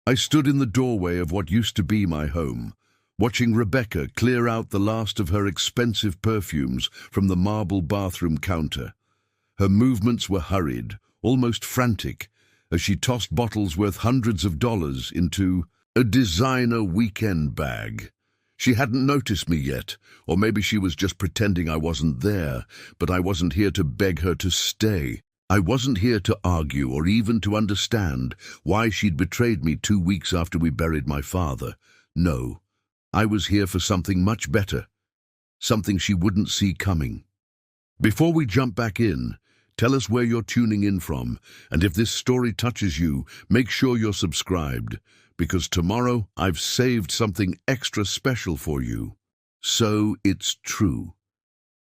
I stood in the doorway of what used to be my home, watching Rebecca clear out the last of her expensive perfumes from the marble bathroom counter. Her movements were hurried, almost frantic, as she tossed bottles worth hundreds of dollars into a designer weekend bag. She hadn't noticed me yet, or maybe she was just pretending I wasn't there, but I wasn't here to beg her to stay. I wasn't here to argue or even to understand why she'd betrayed me 2 weeks after we buried my father. No, I was here for something much better, something she wouldn't see coming. Before we jump back in, tell us where you're tuning in from, and if this story touches you, make sure you're subscribed, because tomorrow I've saved something extra special for you. So it's true.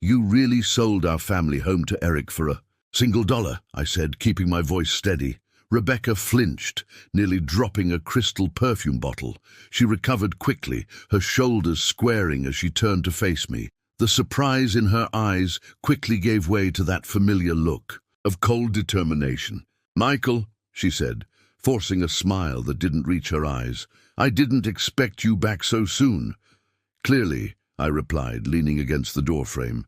You really sold our family home to Eric for a $1, I said, keeping my voice steady. Rebecca flinched, nearly dropping a crystal perfume bottle. She recovered quickly, her shoulders squaring as she turned to face me. The surprise in her eyes quickly gave way to that familiar look of cold determination. "Michael," she said, forcing a smile that didn't reach her eyes, "I didn't expect you back so soon." "Clearly," I replied, leaning against the doorframe,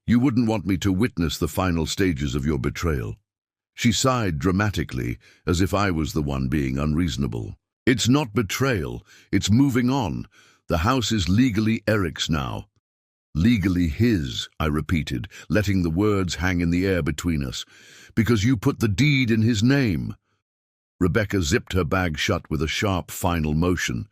"you wouldn't want me to witness the final stages of your betrayal." She sighed dramatically, as if I was the one being unreasonable. "It's not betrayal, it's moving on. The house is legally Eric's now." "Legally his," I repeated, letting the words hang in the air between us, "because you put the deed in his name." Rebecca zipped her bag shut with a sharp, final motion.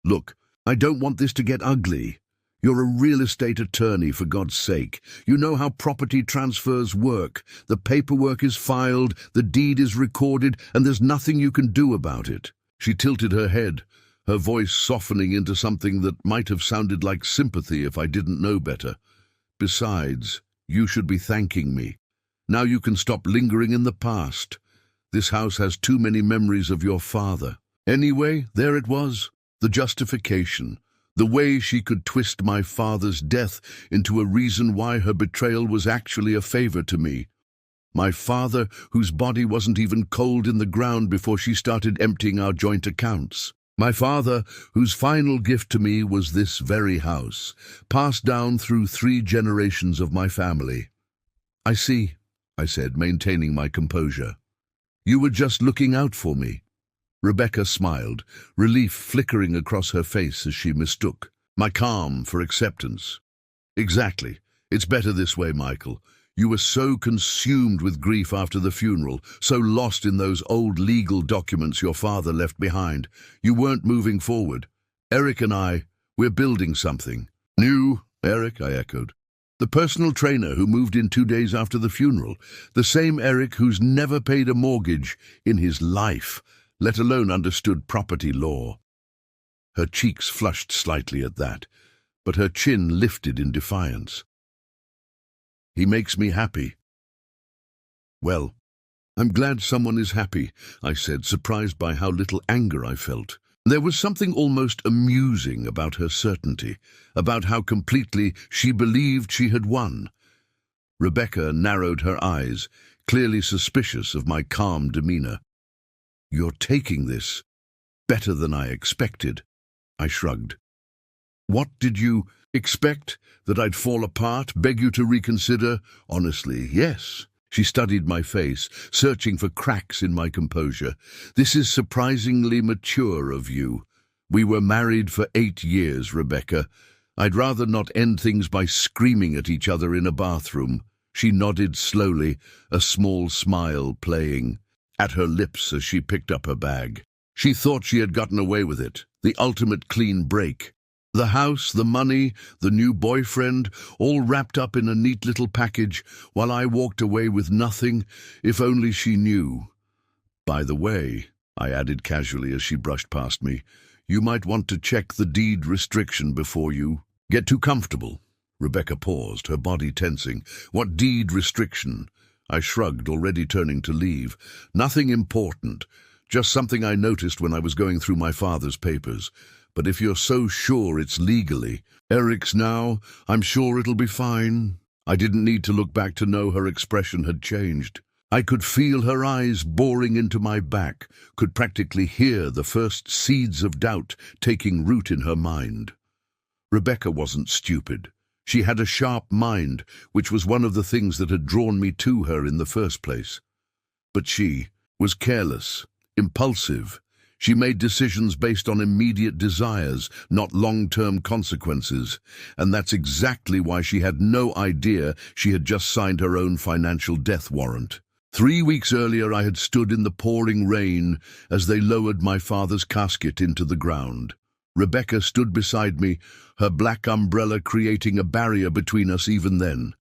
"Look, I don't want this to get ugly. You're a real estate attorney, for God's sake. You know how property transfers work. The paperwork is filed, the deed is recorded, and there's nothing you can do about it." She tilted her head, her voice softening into something that might have sounded like sympathy if I didn't know better. "Besides, you should be thanking me. Now you can stop lingering in the past. This house has too many memories of your father." Anyway, there it was, the justification. The way she could twist my father's death into a reason why her betrayal was actually a favor to me. My father, whose body wasn't even cold in the ground before she started emptying our joint accounts. My father, whose final gift to me was this very house, passed down through 3 generations of my family. "I see," I said, maintaining my composure. "You were just looking out for me." Rebecca smiled, relief flickering across her face as she mistook my calm for acceptance. "Exactly. It's better this way, Michael. You were so consumed with grief after the funeral, so lost in those old legal documents your father left behind. You weren't moving forward. Eric and we're building something." "New, Eric?" I echoed. "The personal trainer who moved in 2 days after the funeral. The same Eric who's never paid a mortgage in his life, let alone understood property law." Her cheeks flushed slightly at that, but her chin lifted in defiance. "He makes me happy." "Well, I'm glad someone is happy," I said, surprised by how little anger I felt. There was something almost amusing about her certainty, about how completely she believed she had won. Rebecca narrowed her eyes, clearly suspicious of my calm demeanor. "You're taking this better than I expected." I shrugged. "What did you expect? That I'd fall apart, beg you to reconsider?" "Honestly, yes." She studied my face, searching for cracks in my composure. "This is surprisingly mature of you. We were married for 8 years, Rebecca. I'd rather not end things by screaming at each other in a bathroom." She nodded slowly, a small smile playing at her lips as she picked up her bag. She thought she had gotten away with it, the ultimate clean break. The house, the money, the new boyfriend, all wrapped up in a neat little package, while I walked away with nothing. If only she knew. "By the way," I added casually as she brushed past me, "you might want to check the deed restriction before you get too comfortable." Rebecca paused, her body tensing. "What deed restriction?" I shrugged, already turning to leave. "Nothing important. Just something I noticed when I was going through my father's papers. But if you're so sure it's legally Eric's now, I'm sure it'll be fine." I didn't need to look back to know her expression had changed. I could feel her eyes boring into my back, could practically hear the first seeds of doubt taking root in her mind. Rebecca wasn't stupid. She had a sharp mind, which was one of the things that had drawn me to her in the first place. But she was careless, impulsive. She made decisions based on immediate desires, not long-term consequences, and that's exactly why she had no idea she had just signed her own financial death warrant. 3 weeks earlier, I had stood in the pouring rain as they lowered my father's casket into the ground. Rebecca stood beside me, her black umbrella creating a barrier between us even then.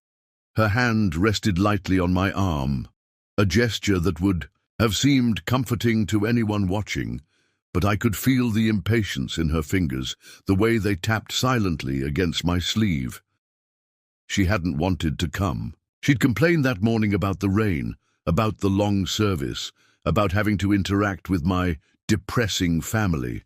Her hand rested lightly on my arm, a gesture that would have seemed comforting to anyone watching, but I could feel the impatience in her fingers, the way they tapped silently against my sleeve. She hadn't wanted to come. She'd complained that morning about the rain, about the long service, about having to interact with my depressing family.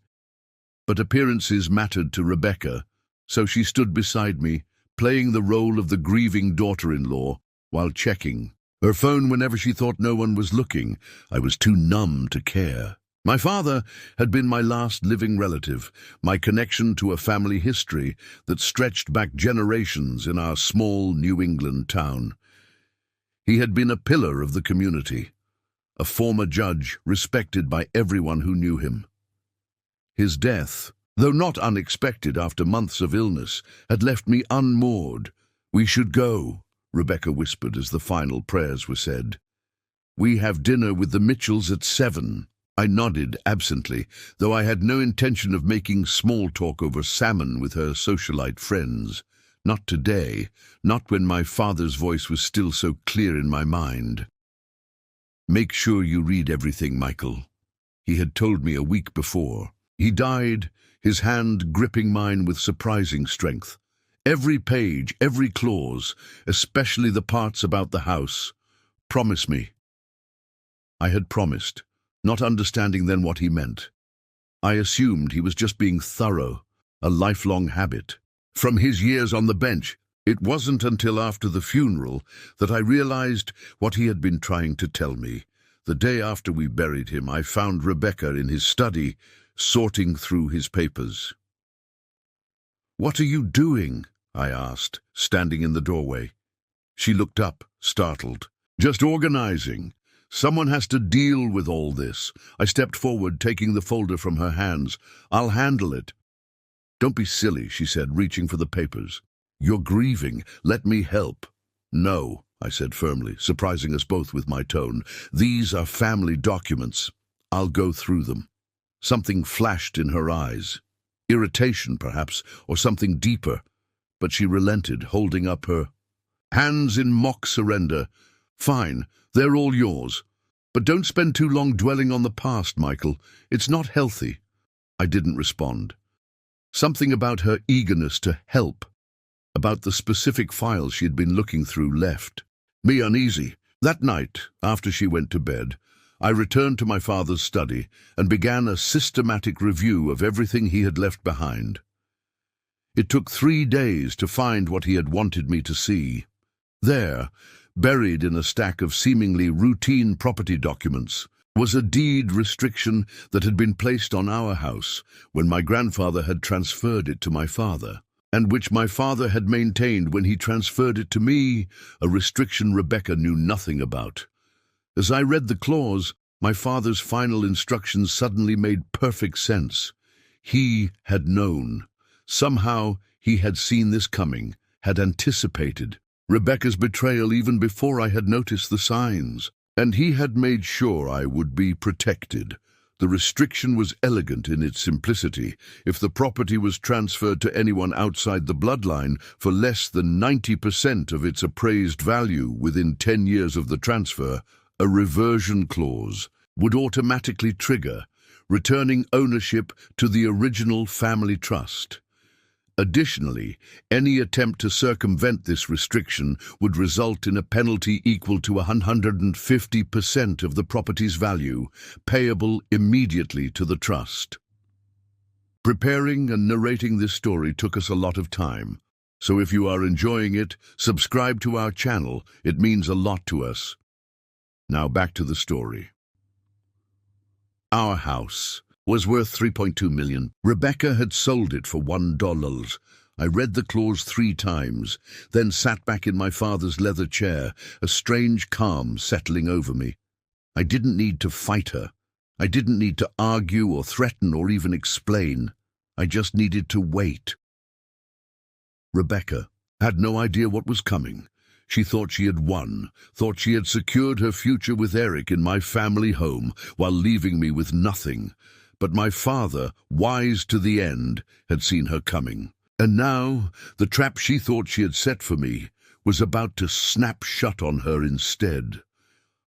But appearances mattered to Rebecca, so she stood beside me, playing the role of the grieving daughter-in-law while checking her phone whenever she thought no one was looking. I was too numb to care. My father had been my last living relative, my connection to a family history that stretched back generations in our small New England town. He had been a pillar of the community, a former judge respected by everyone who knew him. His death, though not unexpected after months of illness, had left me unmoored. "We should go," Rebecca whispered as the final prayers were said. "We have dinner with the Mitchells at 7. I nodded absently, though I had no intention of making small talk over salmon with her socialite friends. Not today, not when my father's voice was still so clear in my mind. "Make sure you read everything, Michael," he had told me a week before. He died, his hand gripping mine with surprising strength. Every page, every clause, especially the parts about the house. "Promise me." I had promised, not understanding then what he meant. I assumed he was just being thorough, a lifelong habit. From his years on the bench, it wasn't until after the funeral that I realized what he had been trying to tell me. The day after we buried him, I found Rebecca in his study, sorting through his papers. "What are you doing?" I asked, standing in the doorway. She looked up, startled. "Just organizing. Someone has to deal with all this." I stepped forward, taking the folder from her hands. "I'll handle it." "Don't be silly," she said, reaching for the papers. "You're grieving. Let me help." "No," I said firmly, surprising us both with my tone. "These are family documents. I'll go through them." Something flashed in her eyes. Irritation, perhaps, or something deeper. But she relented, holding up her hands in mock surrender. "Fine, they're all yours. But don't spend too long dwelling on the past, Michael. It's not healthy." I didn't respond. Something about her eagerness to help, about the specific files she had been looking through, left me uneasy. That night, after she went to bed, I returned to my father's study and began a systematic review of everything he had left behind. It took 3 days to find what he had wanted me to see. There, buried in a stack of seemingly routine property documents, was a deed restriction that had been placed on our house when my grandfather had transferred it to my father, and which my father had maintained when he transferred it to me, a restriction Rebecca knew nothing about. As I read the clause, my father's final instructions suddenly made perfect sense. He had known. Somehow he had seen this coming, had anticipated Rebecca's betrayal even before I had noticed the signs, and he had made sure I would be protected. The restriction was elegant in its simplicity. If the property was transferred to anyone outside the bloodline for less than 90% of its appraised value within 10 years of the transfer, a reversion clause would automatically trigger, returning ownership to the original family trust. Additionally, any attempt to circumvent this restriction would result in a penalty equal to 150% of the property's value, payable immediately to the trust. Preparing and narrating this story took us a lot of time, so if you are enjoying it, subscribe to our channel. It means a lot to us. Now back to the story. Our house was worth $3.2 million. Rebecca had sold it for $1. I read the clause 3 times, then sat back in my father's leather chair, a strange calm settling over me. I didn't need to fight her. I didn't need to argue or threaten or even explain. I just needed to wait. Rebecca had no idea what was coming. She thought she had won, thought she had secured her future with Eric in my family home while leaving me with nothing. But my father, wise to the end, had seen her coming. And now, the trap she thought she had set for me was about to snap shut on her instead.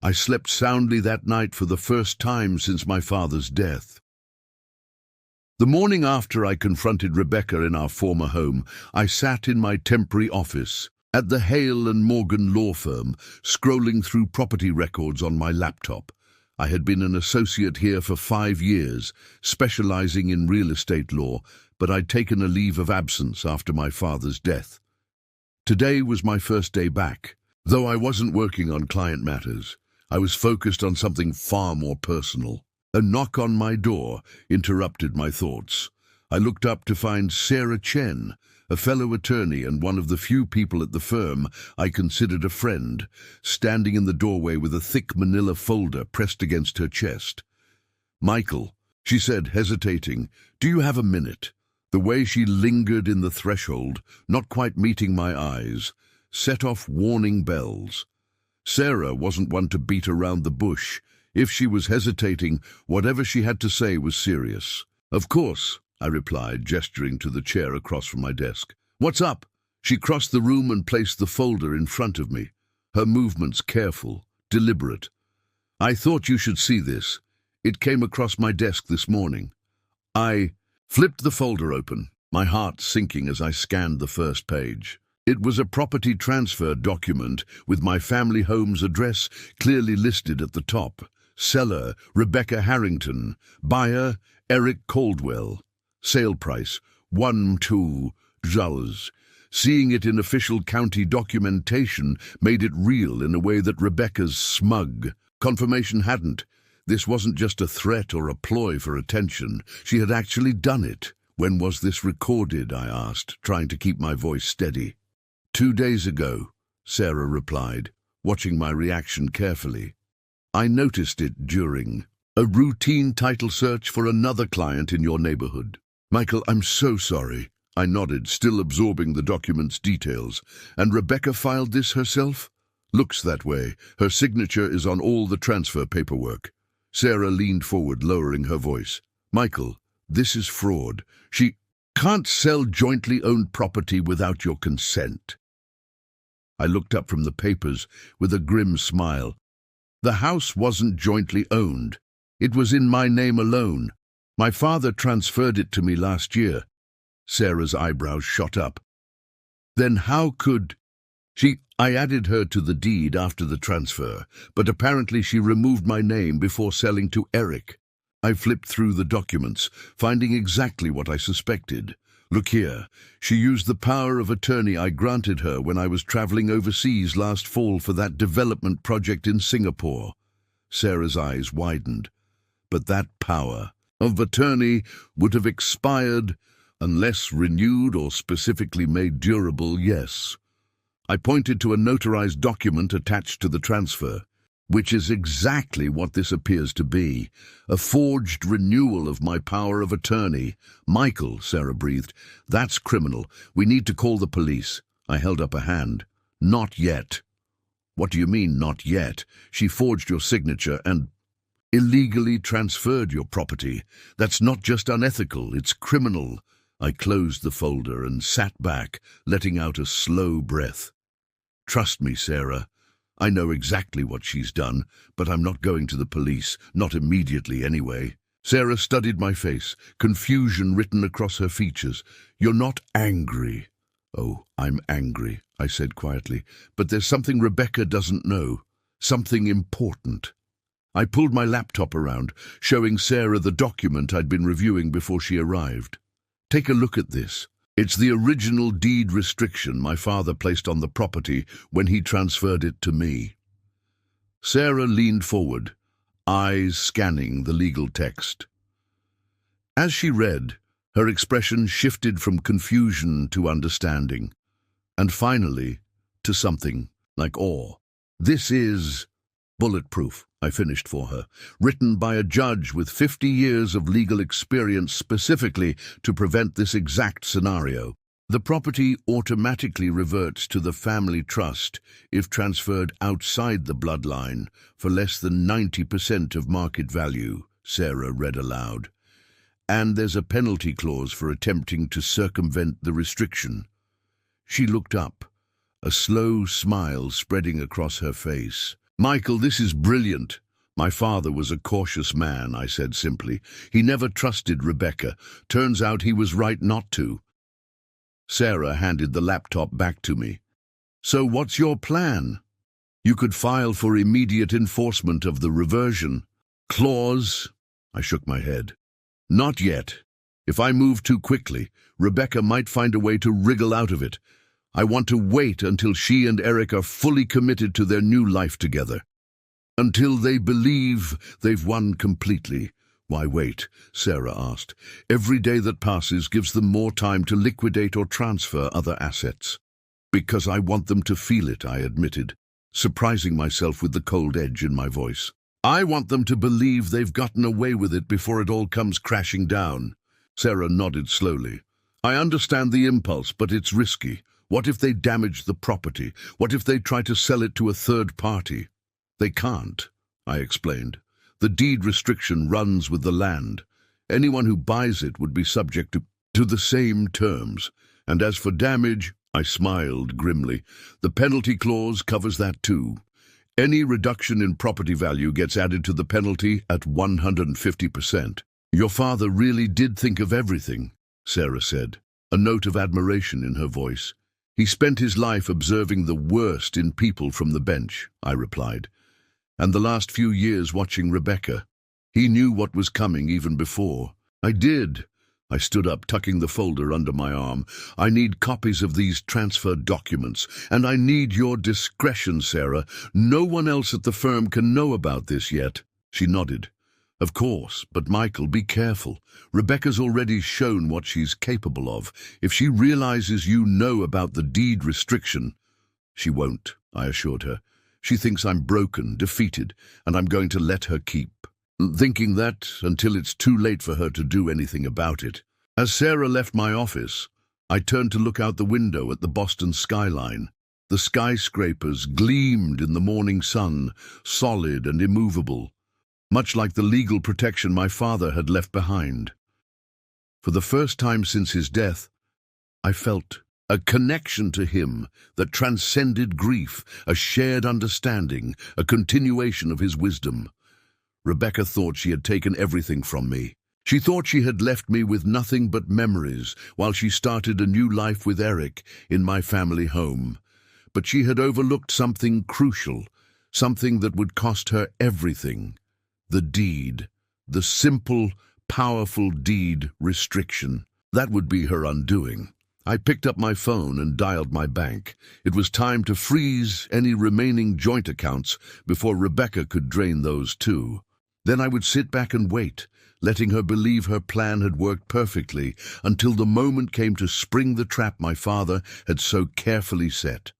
I slept soundly that night for the first time since my father's death. The morning after I confronted Rebecca in our former home, I sat in my temporary office at the Hale and Morgan law firm, scrolling through property records on my laptop. I had been an associate here for 5 years, specializing in real estate law, but I'd taken a leave of absence after my father's death. Today was my first day back. Though I wasn't working on client matters, I was focused on something far more personal. A knock on my door interrupted my thoughts. I looked up to find Sarah Chen, a fellow attorney and one of the few people at the firm I considered a friend, standing in the doorway with a thick manila folder pressed against her chest. "Michael," she said, hesitating, "do you have a minute?" The way she lingered in the threshold, not quite meeting my eyes, set off warning bells. Sarah wasn't one to beat around the bush. If she was hesitating, whatever she had to say was serious. "Of course," I replied, gesturing to the chair across from my desk. "What's up?" She crossed the room and placed the folder in front of me, her movements careful, deliberate. "I thought you should see this. It came across my desk this morning." I flipped the folder open, my heart sinking as I scanned the first page. It was a property transfer document with my family home's address clearly listed at the top. Seller, Rebecca Harrington. Buyer, Eric Caldwell. Sale price, $1,200. Seeing it in official county documentation made it real in a way that Rebecca's smug confirmation hadn't. This wasn't just a threat or a ploy for attention. She had actually done it. "When was this recorded?" I asked, trying to keep my voice steady. 2 days ago, Sarah replied, watching my reaction carefully. "I noticed it during a routine title search for another client in your neighborhood." "Michael, I'm so sorry." I nodded, still absorbing the document's details. "And Rebecca filed this herself?" "Looks that way. Her signature is on all the transfer paperwork." Sarah leaned forward, lowering her voice. "Michael, this is fraud. She can't sell jointly owned property without your consent." I looked up from the papers with a grim smile. The house wasn't jointly owned. It was in my name alone. My father transferred it to me last year. Sarah's eyebrows shot up. "Then how could I added her to the deed after the transfer, but apparently she removed my name before selling to Eric." I flipped through the documents, finding exactly what I suspected. "Look here, she used the power of attorney I granted her when I was traveling overseas last fall for that development project in Singapore." Sarah's eyes widened. "But that power of attorney would have expired unless renewed or specifically made durable, yes." I pointed to a notarized document attached to the transfer, which is exactly what this appears to be, a forged renewal of my power of attorney. "Michael," Sarah breathed, "that's criminal. We need to call the police." I held up a hand. "Not yet." "What do you mean, not yet? She forged your signature and illegally transferred your property. That's not just unethical, it's criminal." I closed the folder and sat back, letting out a slow breath. "Trust me, Sarah. I know exactly what she's done, but I'm not going to the police, not immediately anyway." Sarah studied my face, confusion written across her features. "You're not angry." "Oh, I'm angry," I said quietly, "but there's something Rebecca doesn't know, something important." I pulled my laptop around, showing Sarah the document I'd been reviewing before she arrived. "Take a look at this. It's the original deed restriction my father placed on the property when he transferred it to me." Sarah leaned forward, eyes scanning the legal text. As she read, her expression shifted from confusion to understanding, and finally to something like awe. "This is bulletproof," I finished for her, "written by a judge with 50 years of legal experience specifically to prevent this exact scenario. The property automatically reverts to the family trust if transferred outside the bloodline for less than 90% of market value," Sarah read aloud. "And there's a penalty clause for attempting to circumvent the restriction." She looked up, a slow smile spreading across her face. "Michael, this is brilliant." "My father was a cautious man," I said simply. "He never trusted Rebecca. Turns out he was right not to." Sarah handed the laptop back to me. "So what's your plan?" "You could file for immediate enforcement of the reversion clause." I shook my head. "Not yet. If I move too quickly, Rebecca might find a way to wriggle out of it. I want to wait until she and Eric are fully committed to their new life together. Until they believe they've won completely." "Why wait?" Sarah asked. "Every day that passes gives them more time to liquidate or transfer other assets." "Because I want them to feel it," I admitted, surprising myself with the cold edge in my voice. "I want them to believe they've gotten away with it before it all comes crashing down." Sarah nodded slowly. "I understand the impulse, but it's risky. What if they damage the property? What if they try to sell it to a third party?" "They can't," I explained. "The deed restriction runs with the land. Anyone who buys it would be subject to the same terms. And as for damage," I smiled grimly, "the penalty clause covers that too. Any reduction in property value gets added to the penalty at 150%. "Your father really did think of everything," Sarah said, a note of admiration in her voice. "He spent his life observing the worst in people from the bench," I replied. "And the last few years watching Rebecca. He knew what was coming even before." "I did." I stood up, tucking the folder under my arm. "I need copies of these transfer documents, and I need your discretion, Sarah. No one else at the firm can know about this yet." She nodded. "Of course, but Michael, be careful. Rebecca's already shown what she's capable of. If she realizes you know about the deed restriction—" "She won't," I assured her. "She thinks I'm broken, defeated, and I'm going to let her keep thinking that until it's too late for her to do anything about it." As Sarah left my office, I turned to look out the window at the Boston skyline. The skyscrapers gleamed in the morning sun, solid and immovable, much like the legal protection my father had left behind. For the first time since his death, I felt a connection to him that transcended grief, a shared understanding, a continuation of his wisdom. Rebecca thought she had taken everything from me. She thought she had left me with nothing but memories while she started a new life with Eric in my family home. But she had overlooked something crucial, something that would cost her everything. The deed. The simple, powerful deed restriction. That would be her undoing. I picked up my phone and dialed my bank. It was time to freeze any remaining joint accounts before Rebecca could drain those too. Then I would sit back and wait, letting her believe her plan had worked perfectly until the moment came to spring the trap my father had so carefully set.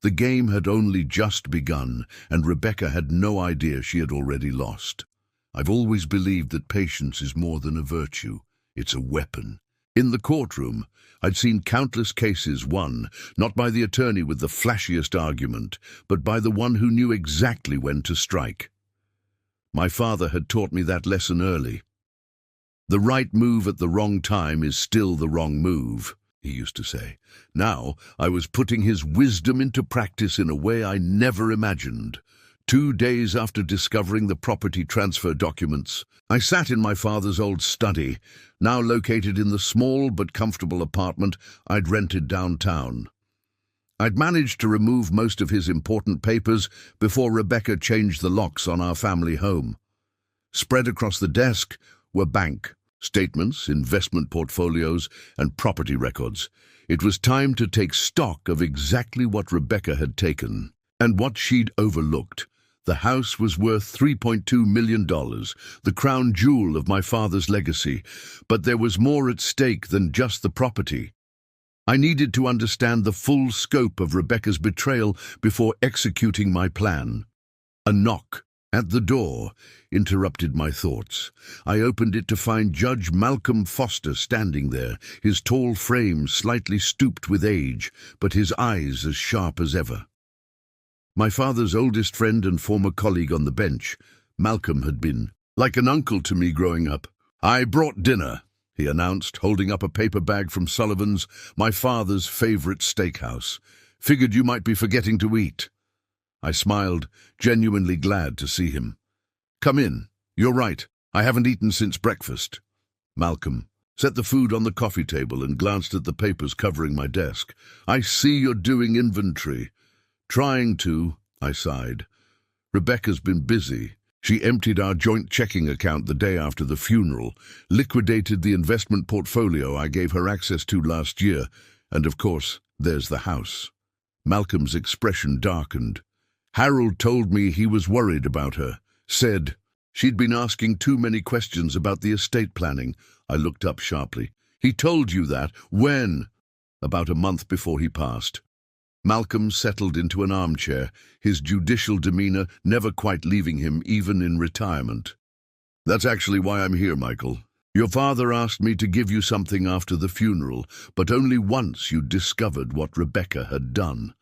The game had only just begun, and Rebecca had no idea she had already lost. I've always believed that patience is more than a virtue. It's a weapon. In the courtroom, I'd seen countless cases won, not by the attorney with the flashiest argument, but by the one who knew exactly when to strike. My father had taught me that lesson early. "The right move at the wrong time is still the wrong move," he used to say. Now I was putting his wisdom into practice in a way I never imagined. 2 days after discovering the property transfer documents, I sat in my father's old study, now located in the small but comfortable apartment I'd rented downtown. I'd managed to remove most of his important papers before Rebecca changed the locks on our family home. Spread across the desk were bank statements, investment portfolios, and property records. It was time to take stock of exactly what Rebecca had taken and what she'd overlooked. The house was worth $3.2 million, the crown jewel of my father's legacy, but there was more at stake than just the property. I needed to understand the full scope of Rebecca's betrayal before executing my plan. A knock at the door interrupted my thoughts. I opened it to find Judge Malcolm Foster standing there, his tall frame slightly stooped with age, but his eyes as sharp as ever. My father's oldest friend and former colleague on the bench, Malcolm had been like an uncle to me growing up. "I brought dinner," he announced, holding up a paper bag from Sullivan's, my father's favorite steakhouse. "Figured you might be forgetting to eat." I smiled, genuinely glad to see him. "Come in. You're right. I haven't eaten since breakfast." Malcolm set the food on the coffee table and glanced at the papers covering my desk. "I see you're doing inventory." "Trying to," I sighed. "Rebecca's been busy. She emptied our joint checking account the day after the funeral, liquidated the investment portfolio I gave her access to last year, and of course, there's the house." Malcolm's expression darkened. "Harold told me he was worried about her. Said she'd been asking too many questions about the estate planning." I looked up sharply. "He told you that? When?" "About a month before he passed." Malcolm settled into an armchair, his judicial demeanor never quite leaving him even in retirement. "That's actually why I'm here, Michael. Your father asked me to give you something after the funeral, but only once you discovered what Rebecca had done."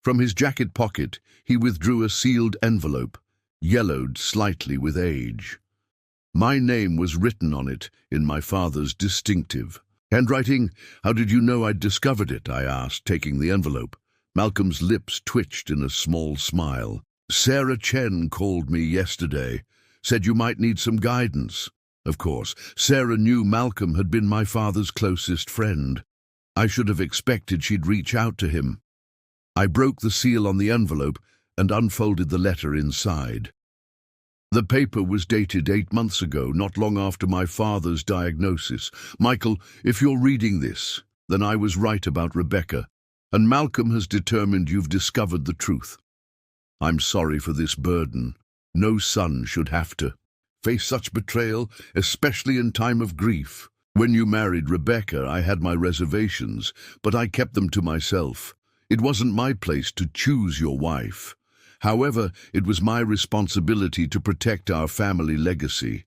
From his jacket pocket, he withdrew a sealed envelope, yellowed slightly with age. My name was written on it in my father's distinctive handwriting. "How did you know I'd discovered it?" I asked, taking the envelope. Malcolm's lips twitched in a small smile. "Sarah Chen called me yesterday. Said you might need some guidance." Of course, Sarah knew Malcolm had been my father's closest friend. I should have expected she'd reach out to him. I broke the seal on the envelope and unfolded the letter inside. The paper was dated 8 months ago, not long after my father's diagnosis. "Michael, if you're reading this, then I was right about Rebecca, and Malcolm has determined you've discovered the truth. I'm sorry for this burden. No son should have to face such betrayal, especially in time of grief. When you married Rebecca, I had my reservations, but I kept them to myself. It wasn't my place to choose your wife. However, it was my responsibility to protect our family legacy.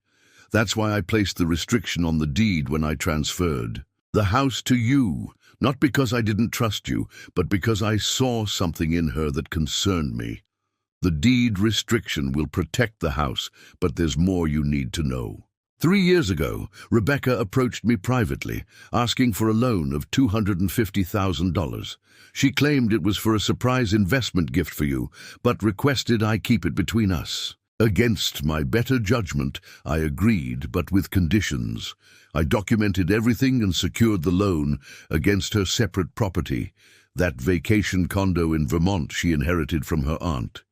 That's why I placed the restriction on the deed when I transferred the house to you, not because I didn't trust you, but because I saw something in her that concerned me. The deed restriction will protect the house, but there's more you need to know. 3 years ago, Rebecca approached me privately, asking for a loan of $250,000. She claimed it was for a surprise investment gift for you, but requested I keep it between us. Against my better judgment, I agreed, but with conditions. I documented everything and secured the loan against her separate property, that vacation condo in Vermont she inherited from her aunt.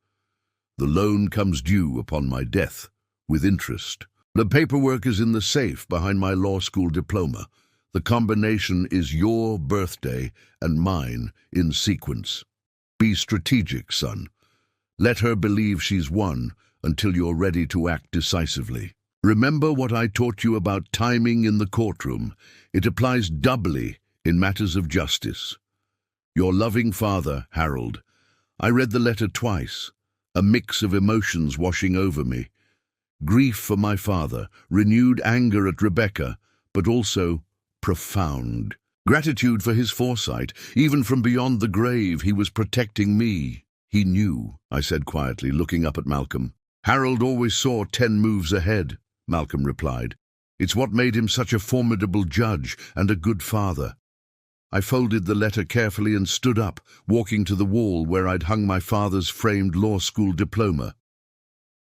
The loan comes due upon my death, with interest. The paperwork is in the safe behind my law school diploma. The combination is your birthday and mine in sequence. Be strategic, son. Let her believe she's won until you're ready to act decisively. Remember what I taught you about timing in the courtroom. It applies doubly in matters of justice. Your loving father, Harold. I read the letter twice, a mix of emotions washing over me. Grief for my father, renewed anger at Rebecca, but also profound gratitude for his foresight. Even from beyond the grave, he was protecting me. "He knew," I said quietly, looking up at Malcolm. "Harold always saw 10 moves ahead," Malcolm replied. "It's what made him such a formidable judge and a good father." I folded the letter carefully and stood up, walking to the wall where I'd hung my father's framed law school diploma.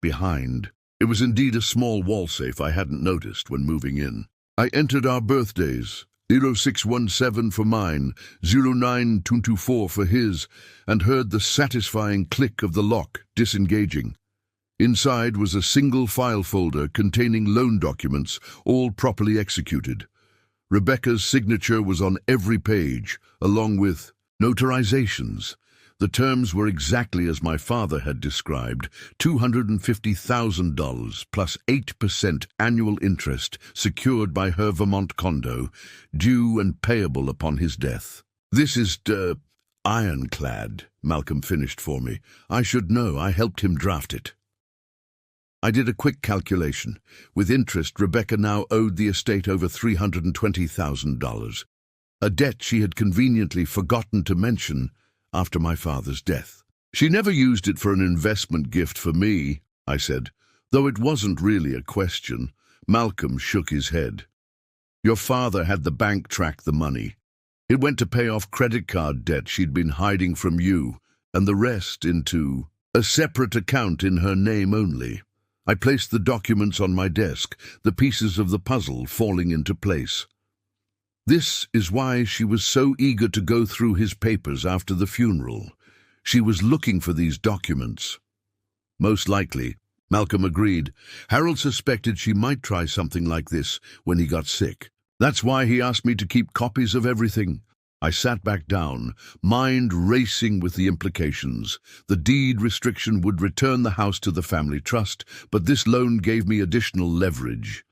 Behind, it was indeed a small wall safe I hadn't noticed when moving in. I entered our birthdays, 0617 for mine, 09224 for his, and heard the satisfying click of the lock disengaging. Inside was a single file folder containing loan documents, all properly executed. Rebecca's signature was on every page, along with notarizations. The terms were exactly as my father had described, $250,000 plus 8% annual interest secured by her Vermont condo, due and payable upon his death. This is ironclad, Malcolm finished for me. I should know, I helped him draft it. I did a quick calculation. With interest, Rebecca now owed the estate over $320,000, a debt she had conveniently forgotten to mention after my father's death. She never used it for an investment gift for me, I said, though it wasn't really a question. Malcolm shook his head. Your father had the bank track the money. It went to pay off credit card debt she'd been hiding from you, and the rest into a separate account in her name only. I placed the documents on my desk, the pieces of the puzzle falling into place. This is why she was so eager to go through his papers after the funeral. She was looking for these documents. Most likely, Malcolm agreed. Harold suspected she might try something like this when he got sick. That's why he asked me to keep copies of everything. I sat back down, mind racing with the implications. The deed restriction would return the house to the family trust, but this loan gave me additional leverage.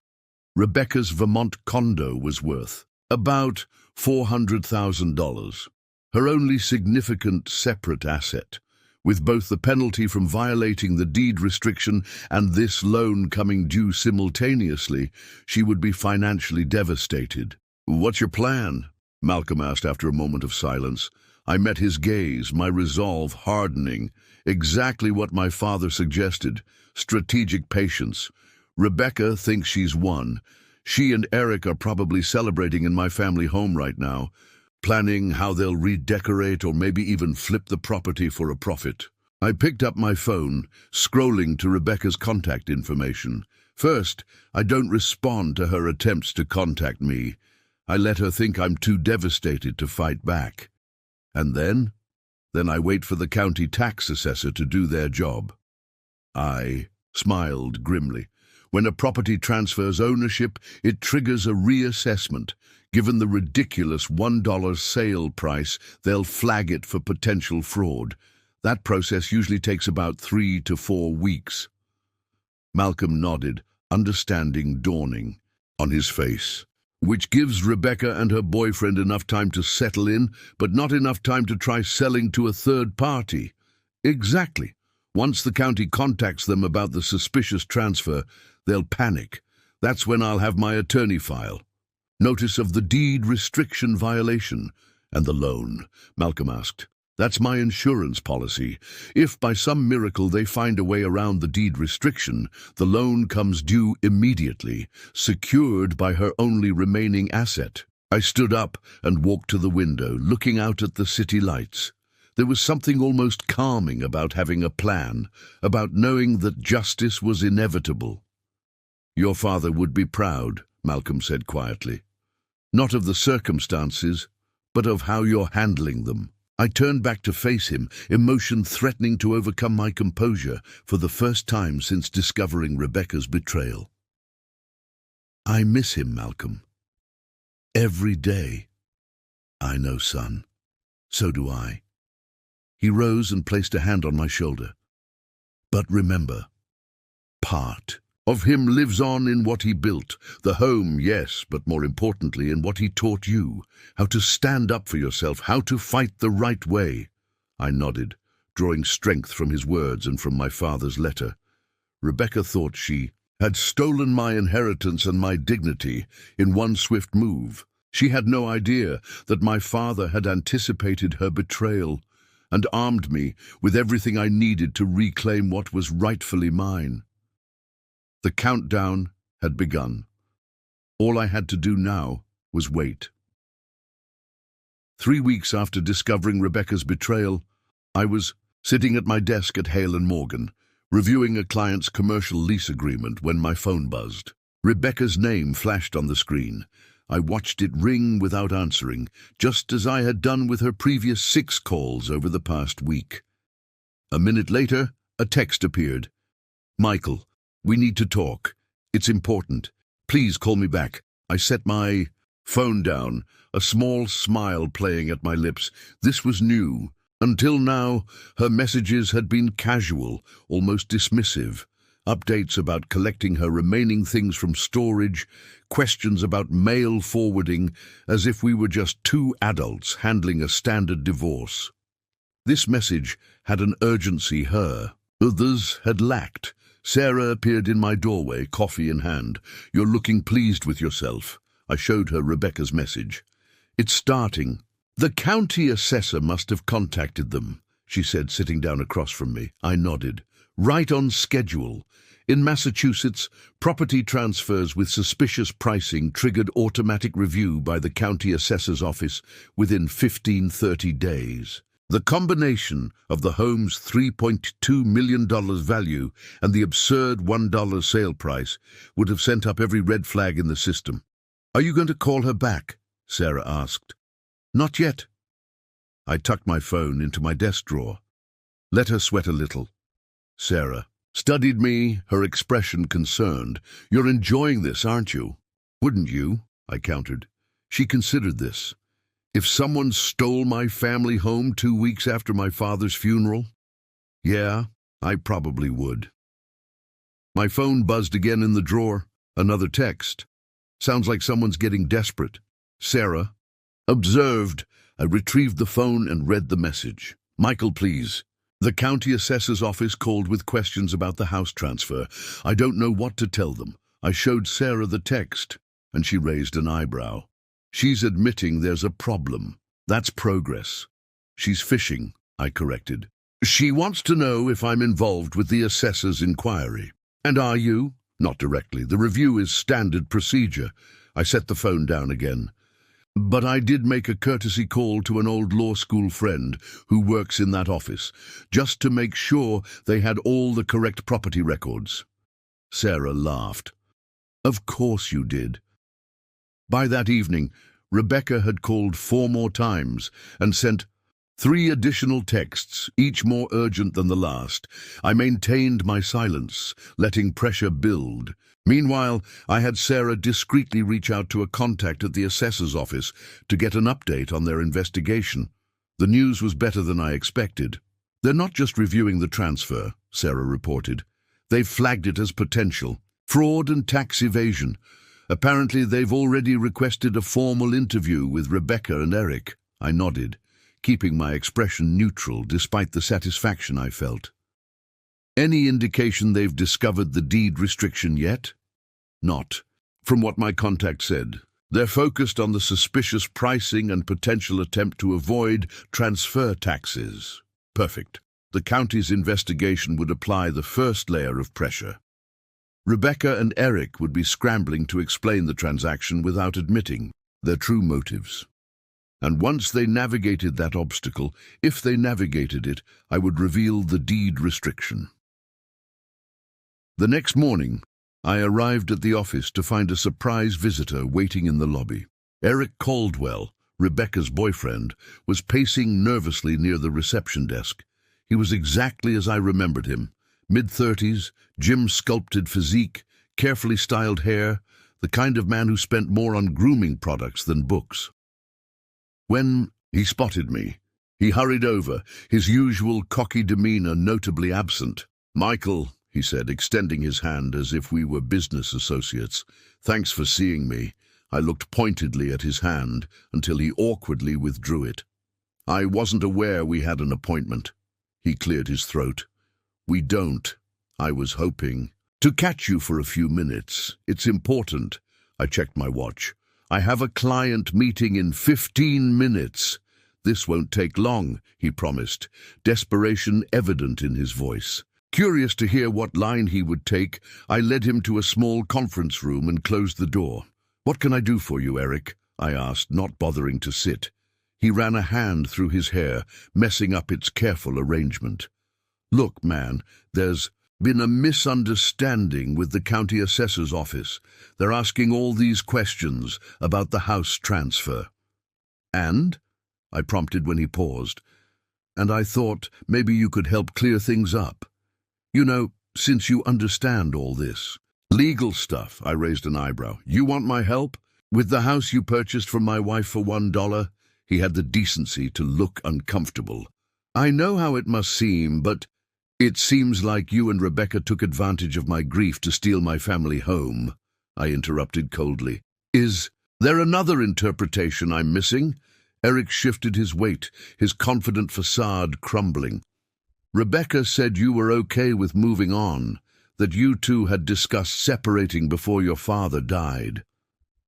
Rebecca's Vermont condo was worth about $400,000, her only significant separate asset. With both the penalty from violating the deed restriction and this loan coming due simultaneously, she would be financially devastated. What's your plan? Malcolm asked after a moment of silence. I met his gaze, my resolve hardening. Exactly what my father suggested. Strategic patience. Rebecca thinks she's won. She and Eric are probably celebrating in my family home right now, planning how they'll redecorate or maybe even flip the property for a profit. I picked up my phone, scrolling to Rebecca's contact information. First, I don't respond to her attempts to contact me. I let her think I'm too devastated to fight back. And then I wait for the county tax assessor to do their job. I smiled grimly. When a property transfers ownership, it triggers a reassessment. Given the ridiculous $1 sale price, they'll flag it for potential fraud. That process usually takes about 3 to 4 weeks. Malcolm nodded, understanding dawning on his face, which gives Rebecca and her boyfriend enough time to settle in, but not enough time to try selling to a third party. Exactly. Once the county contacts them about the suspicious transfer, they'll panic. That's when I'll have my attorney file. Notice of the deed restriction violation. And the loan? Malcolm asked. That's my insurance policy. If by some miracle they find a way around the deed restriction, the loan comes due immediately, secured by her only remaining asset. I stood up and walked to the window, looking out at the city lights. There was something almost calming about having a plan, about knowing that justice was inevitable. Your father would be proud, Malcolm said quietly. Not of the circumstances, but of how you're handling them. I turned back to face him, emotion threatening to overcome my composure for the first time since discovering Rebecca's betrayal. I miss him, Malcolm. Every day. I know, son. So do I. He rose and placed a hand on my shoulder. But remember, part of him lives on in what he built. The home, yes, but more importantly in what he taught you. How to stand up for yourself, how to fight the right way. I nodded, drawing strength from his words and from my father's letter. Rebecca thought she had stolen my inheritance and my dignity in one swift move. She had no idea that my father had anticipated her betrayal and armed me with everything I needed to reclaim what was rightfully mine. The countdown had begun. All I had to do now was wait. 3 weeks after discovering Rebecca's betrayal, I was sitting at my desk at Hale & Morgan, reviewing a client's commercial lease agreement when my phone buzzed. Rebecca's name flashed on the screen. I watched it ring without answering, just as I had done with her previous 6 calls over the past week. A minute later, a text appeared. Michael, we need to talk. It's important. Please call me back. I set my phone down, a small smile playing at my lips. This was new, Until now, her messages had been casual, almost dismissive. Updates about collecting her remaining things from storage, questions about mail forwarding, as if we were just two adults handling a standard divorce. This message had an urgency others had lacked. Sarah appeared in my doorway, coffee in hand. "You're looking pleased with yourself." I showed her Rebecca's message. "It's starting." "The county assessor must have contacted them," she said, sitting down across from me. I nodded. "Right on schedule. In Massachusetts, property transfers with suspicious pricing triggered automatic review by the county assessor's office within 15-30 days. The combination of the home's $3.2 million value and the absurd $1 sale price would have sent up every red flag in the system. "Are you going to call her back?" Sarah asked. "Not yet." I tucked my phone into my desk drawer. "Let her sweat a little." Sarah studied me, her expression concerned. "You're enjoying this, aren't you?" "Wouldn't you?" I countered. She considered this. "If someone stole my family home 2 weeks after my father's funeral? Yeah, I probably would." My phone buzzed again in the drawer. Another text. "Sounds like someone's getting desperate." "Sarah." Observed. I retrieved the phone and read the message. "Michael, please. The county assessor's office called with questions about the house transfer. I don't know what to tell them." I showed Sarah the text, and she raised an eyebrow. "She's admitting there's a problem. That's progress." "She's fishing," I corrected. "She wants to know if I'm involved with the assessor's inquiry." "And are you?" "Not directly. The review is standard procedure." I set the phone down again. "But I did make a courtesy call to an old law school friend who works in that office, just to make sure they had all the correct property records." Sarah laughed. "Of course you did." By that evening, Rebecca had called 4 more times and sent 3 additional texts, each more urgent than the last. I maintained my silence, letting pressure build. Meanwhile, I had Sarah discreetly reach out to a contact at the assessor's office to get an update on their investigation. The news was better than I expected. "They're not just reviewing the transfer," Sarah reported. "They've flagged it as potential fraud and tax evasion. Apparently, they've already requested a formal interview with Rebecca and Eric." I nodded, keeping my expression neutral despite the satisfaction I felt. "Any indication they've discovered the deed restriction yet?" "Not. From what my contact said, they're focused on the suspicious pricing and potential attempt to avoid transfer taxes." "Perfect. The county's investigation would apply the first layer of pressure. Rebecca and Eric would be scrambling to explain the transaction without admitting their true motives. And once they navigated that obstacle, if they navigated it, I would reveal the deed restriction. The next morning, I arrived at the office to find a surprise visitor waiting in the lobby. Eric Caldwell, Rebecca's boyfriend, was pacing nervously near the reception desk. He was exactly as I remembered him. Mid-30s, gym-sculpted physique, carefully styled hair, the kind of man who spent more on grooming products than books. When he spotted me, he hurried over, his usual cocky demeanor notably absent. "Michael," he said, extending his hand as if we were business associates. "Thanks for seeing me." I looked pointedly at his hand until he awkwardly withdrew it. "I wasn't aware we had an appointment." He cleared his throat. "We don't. I was hoping to catch you for a few minutes. It's important." I checked my watch. "I have a client meeting in 15 minutes. "This won't take long," he promised, desperation evident in his voice. Curious to hear what line he would take, I led him to a small conference room and closed the door. "What can I do for you, Eric?" I asked, not bothering to sit. He ran a hand through his hair, messing up its careful arrangement. "Look, man, there's been a misunderstanding with the county assessor's office. They're asking all these questions about the house transfer." "And?" I prompted when he paused. "And I thought maybe you could help clear things up. You know, since you understand all this." "Legal stuff," I raised an eyebrow. "You want my help? With the house you purchased from my wife for $1? He had the decency to look uncomfortable. I know how it must seem, but it seems like you and Rebecca took advantage of my grief to steal my family home, I interrupted coldly. Is there another interpretation I'm missing? Eric shifted his weight, his confident facade crumbling. Rebecca said you were okay with moving on, that you two had discussed separating before your father died.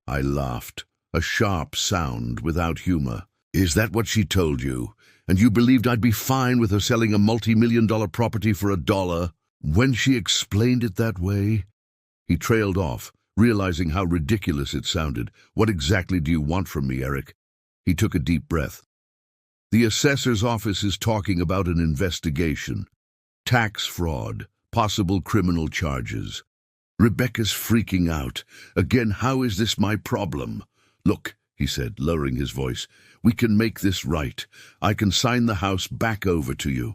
I laughed, a sharp sound without humor. Is that what she told you? And you believed I'd be fine with her selling a multi-million-dollar property for $1? When she explained it that way? He trailed off, realizing how ridiculous it sounded. What exactly do you want from me, Eric? He took a deep breath. The assessor's office is talking about an investigation. Tax fraud, possible criminal charges. Rebecca's freaking out. Again, how is this my problem? Look, he said, lowering his voice, we can make this right. I can sign the house back over to you.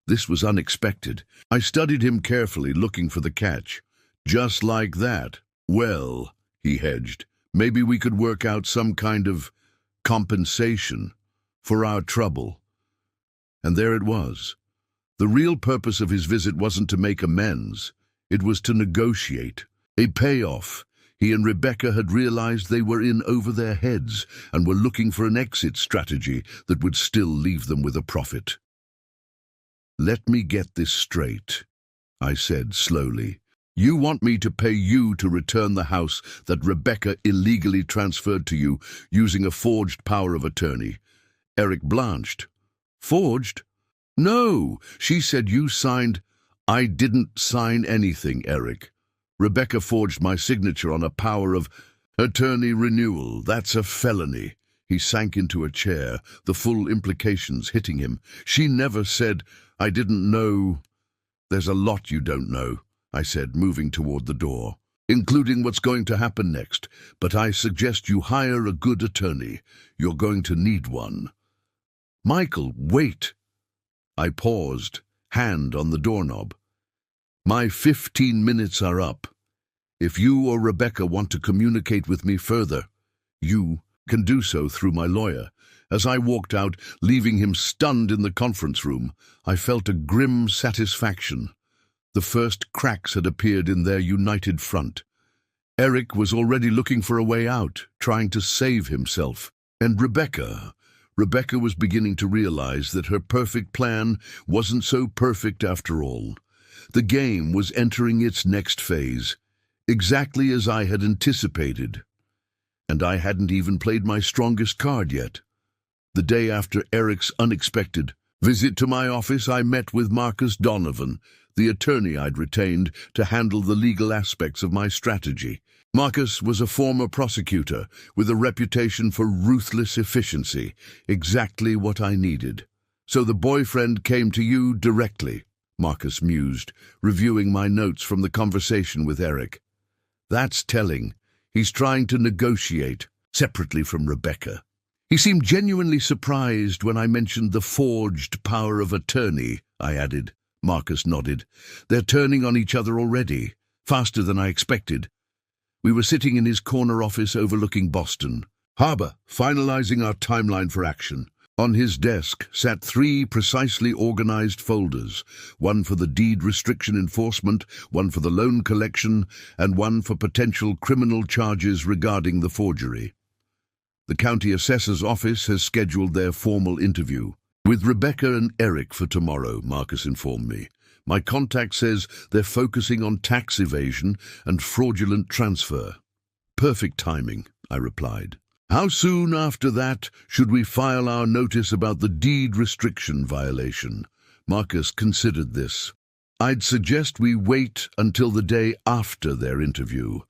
This was unexpected. I studied him carefully, looking for the catch. Just like that. Well, he hedged, maybe we could work out some kind of compensation for our trouble. And there it was. The real purpose of his visit wasn't to make amends. It was to negotiate. A payoff. He and Rebecca had realized they were in over their heads and were looking for an exit strategy that would still leave them with a profit. Let me get this straight, I said slowly. You want me to pay you to return the house that Rebecca illegally transferred to you using a forged power of attorney. Eric blanched. Forged? No, she said you signed. I didn't sign anything, Eric. Rebecca forged my signature on a power of attorney renewal. That's a felony. He sank into a chair, the full implications hitting him. She never said, I didn't know. There's a lot you don't know, I said, moving toward the door, including what's going to happen next. But I suggest you hire a good attorney. You're going to need one. Michael, wait. I paused, hand on the doorknob. My 15 minutes are up. If you or Rebecca want to communicate with me further, you can do so through my lawyer. As I walked out, leaving him stunned in the conference room, I felt a grim satisfaction. The first cracks had appeared in their united front. Eric was already looking for a way out, trying to save himself. And Rebecca was beginning to realize that her perfect plan wasn't so perfect after all. The game was entering its next phase, exactly as I had anticipated. And I hadn't even played my strongest card yet. The day after Eric's unexpected visit to my office, I met with Marcus Donovan, the attorney I'd retained to handle the legal aspects of my strategy. Marcus was a former prosecutor with a reputation for ruthless efficiency, exactly what I needed. So the boyfriend came to you directly, Marcus mused, reviewing my notes from the conversation with Eric. That's telling. He's trying to negotiate, separately from Rebecca. He seemed genuinely surprised when I mentioned the forged power of attorney, I added. Marcus nodded. They're turning on each other already, faster than I expected. We were sitting in his corner office overlooking Boston Harbor, finalizing our timeline for action. On his desk sat 3 precisely organized folders, one for the deed restriction enforcement, one for the loan collection, and one for potential criminal charges regarding the forgery. The county assessor's office has scheduled their formal interview with Rebecca and Eric for tomorrow, Marcus informed me. My contact says they're focusing on tax evasion and fraudulent transfer. Perfect timing, I replied. How soon after that should we file our notice about the deed restriction violation? Marcus considered this. I'd suggest we wait until the day after their interview.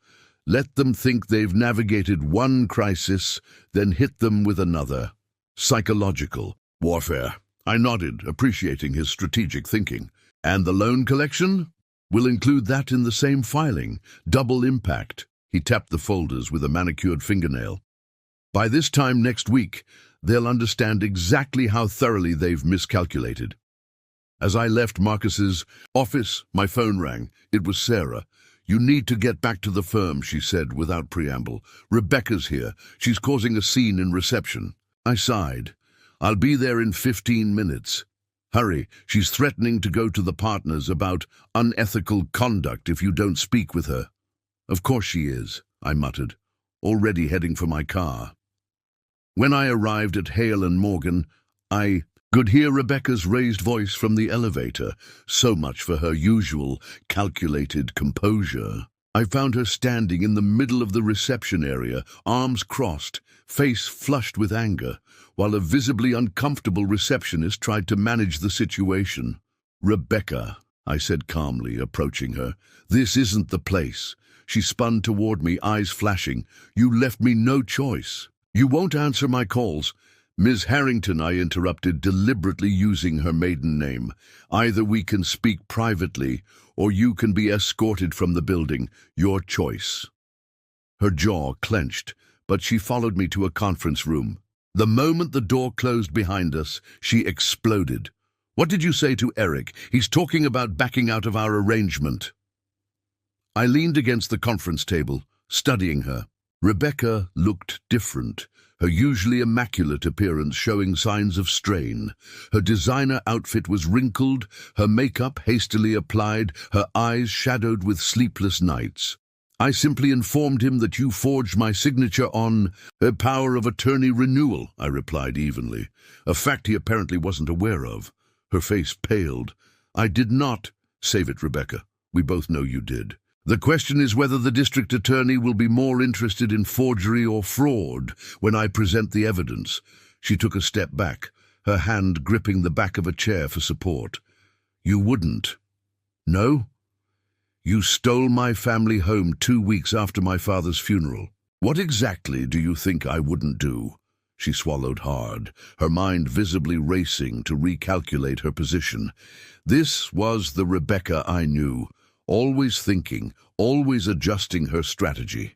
Let them think they've navigated one crisis, then hit them with another. Psychological warfare. I nodded, appreciating his strategic thinking. And the loan collection? We'll include that in the same filing. Double impact. He tapped the folders with a manicured fingernail. By this time next week, they'll understand exactly how thoroughly they've miscalculated. As I left Marcus's office, my phone rang. It was Sarah. You need to get back to the firm, she said without preamble. Rebecca's here. She's causing a scene in reception. I sighed. I'll be there in 15 minutes. Hurry, she's threatening to go to the partners about unethical conduct if you don't speak with her. Of course she is, I muttered, already heading for my car. When I arrived at Hale and Morgan, I could hear Rebecca's raised voice from the elevator. So much for her usual, calculated composure. I found her standing in the middle of the reception area, arms crossed, face flushed with anger, while a visibly uncomfortable receptionist tried to manage the situation. "Rebecca," I said calmly, approaching her, "this isn't the place." She spun toward me, eyes flashing. "You left me no choice." "You won't answer my calls." "Ms. Harrington," I interrupted, deliberately using her maiden name. "Either we can speak privately, or you can be escorted from the building. Your choice." Her jaw clenched, but she followed me to a conference room. The moment the door closed behind us, she exploded. "What did you say to Eric? He's talking about backing out of our arrangement." I leaned against the conference table, studying her. Rebecca looked different, her usually immaculate appearance showing signs of strain. Her designer outfit was wrinkled, her makeup hastily applied, her eyes shadowed with sleepless nights. "I simply informed him that you forged my signature on a power of attorney renewal," I replied evenly, a fact he apparently wasn't aware of. Her face paled. "I did not." "Save it, Rebecca. We both know you did. The question is whether the district attorney will be more interested in forgery or fraud when I present the evidence." She took a step back, her hand gripping the back of a chair for support. "You wouldn't?" "No? You stole my family home 2 weeks after my father's funeral. What exactly do you think I wouldn't do?" She swallowed hard, her mind visibly racing to recalculate her position. This was the Rebecca I knew, always thinking, always adjusting her strategy.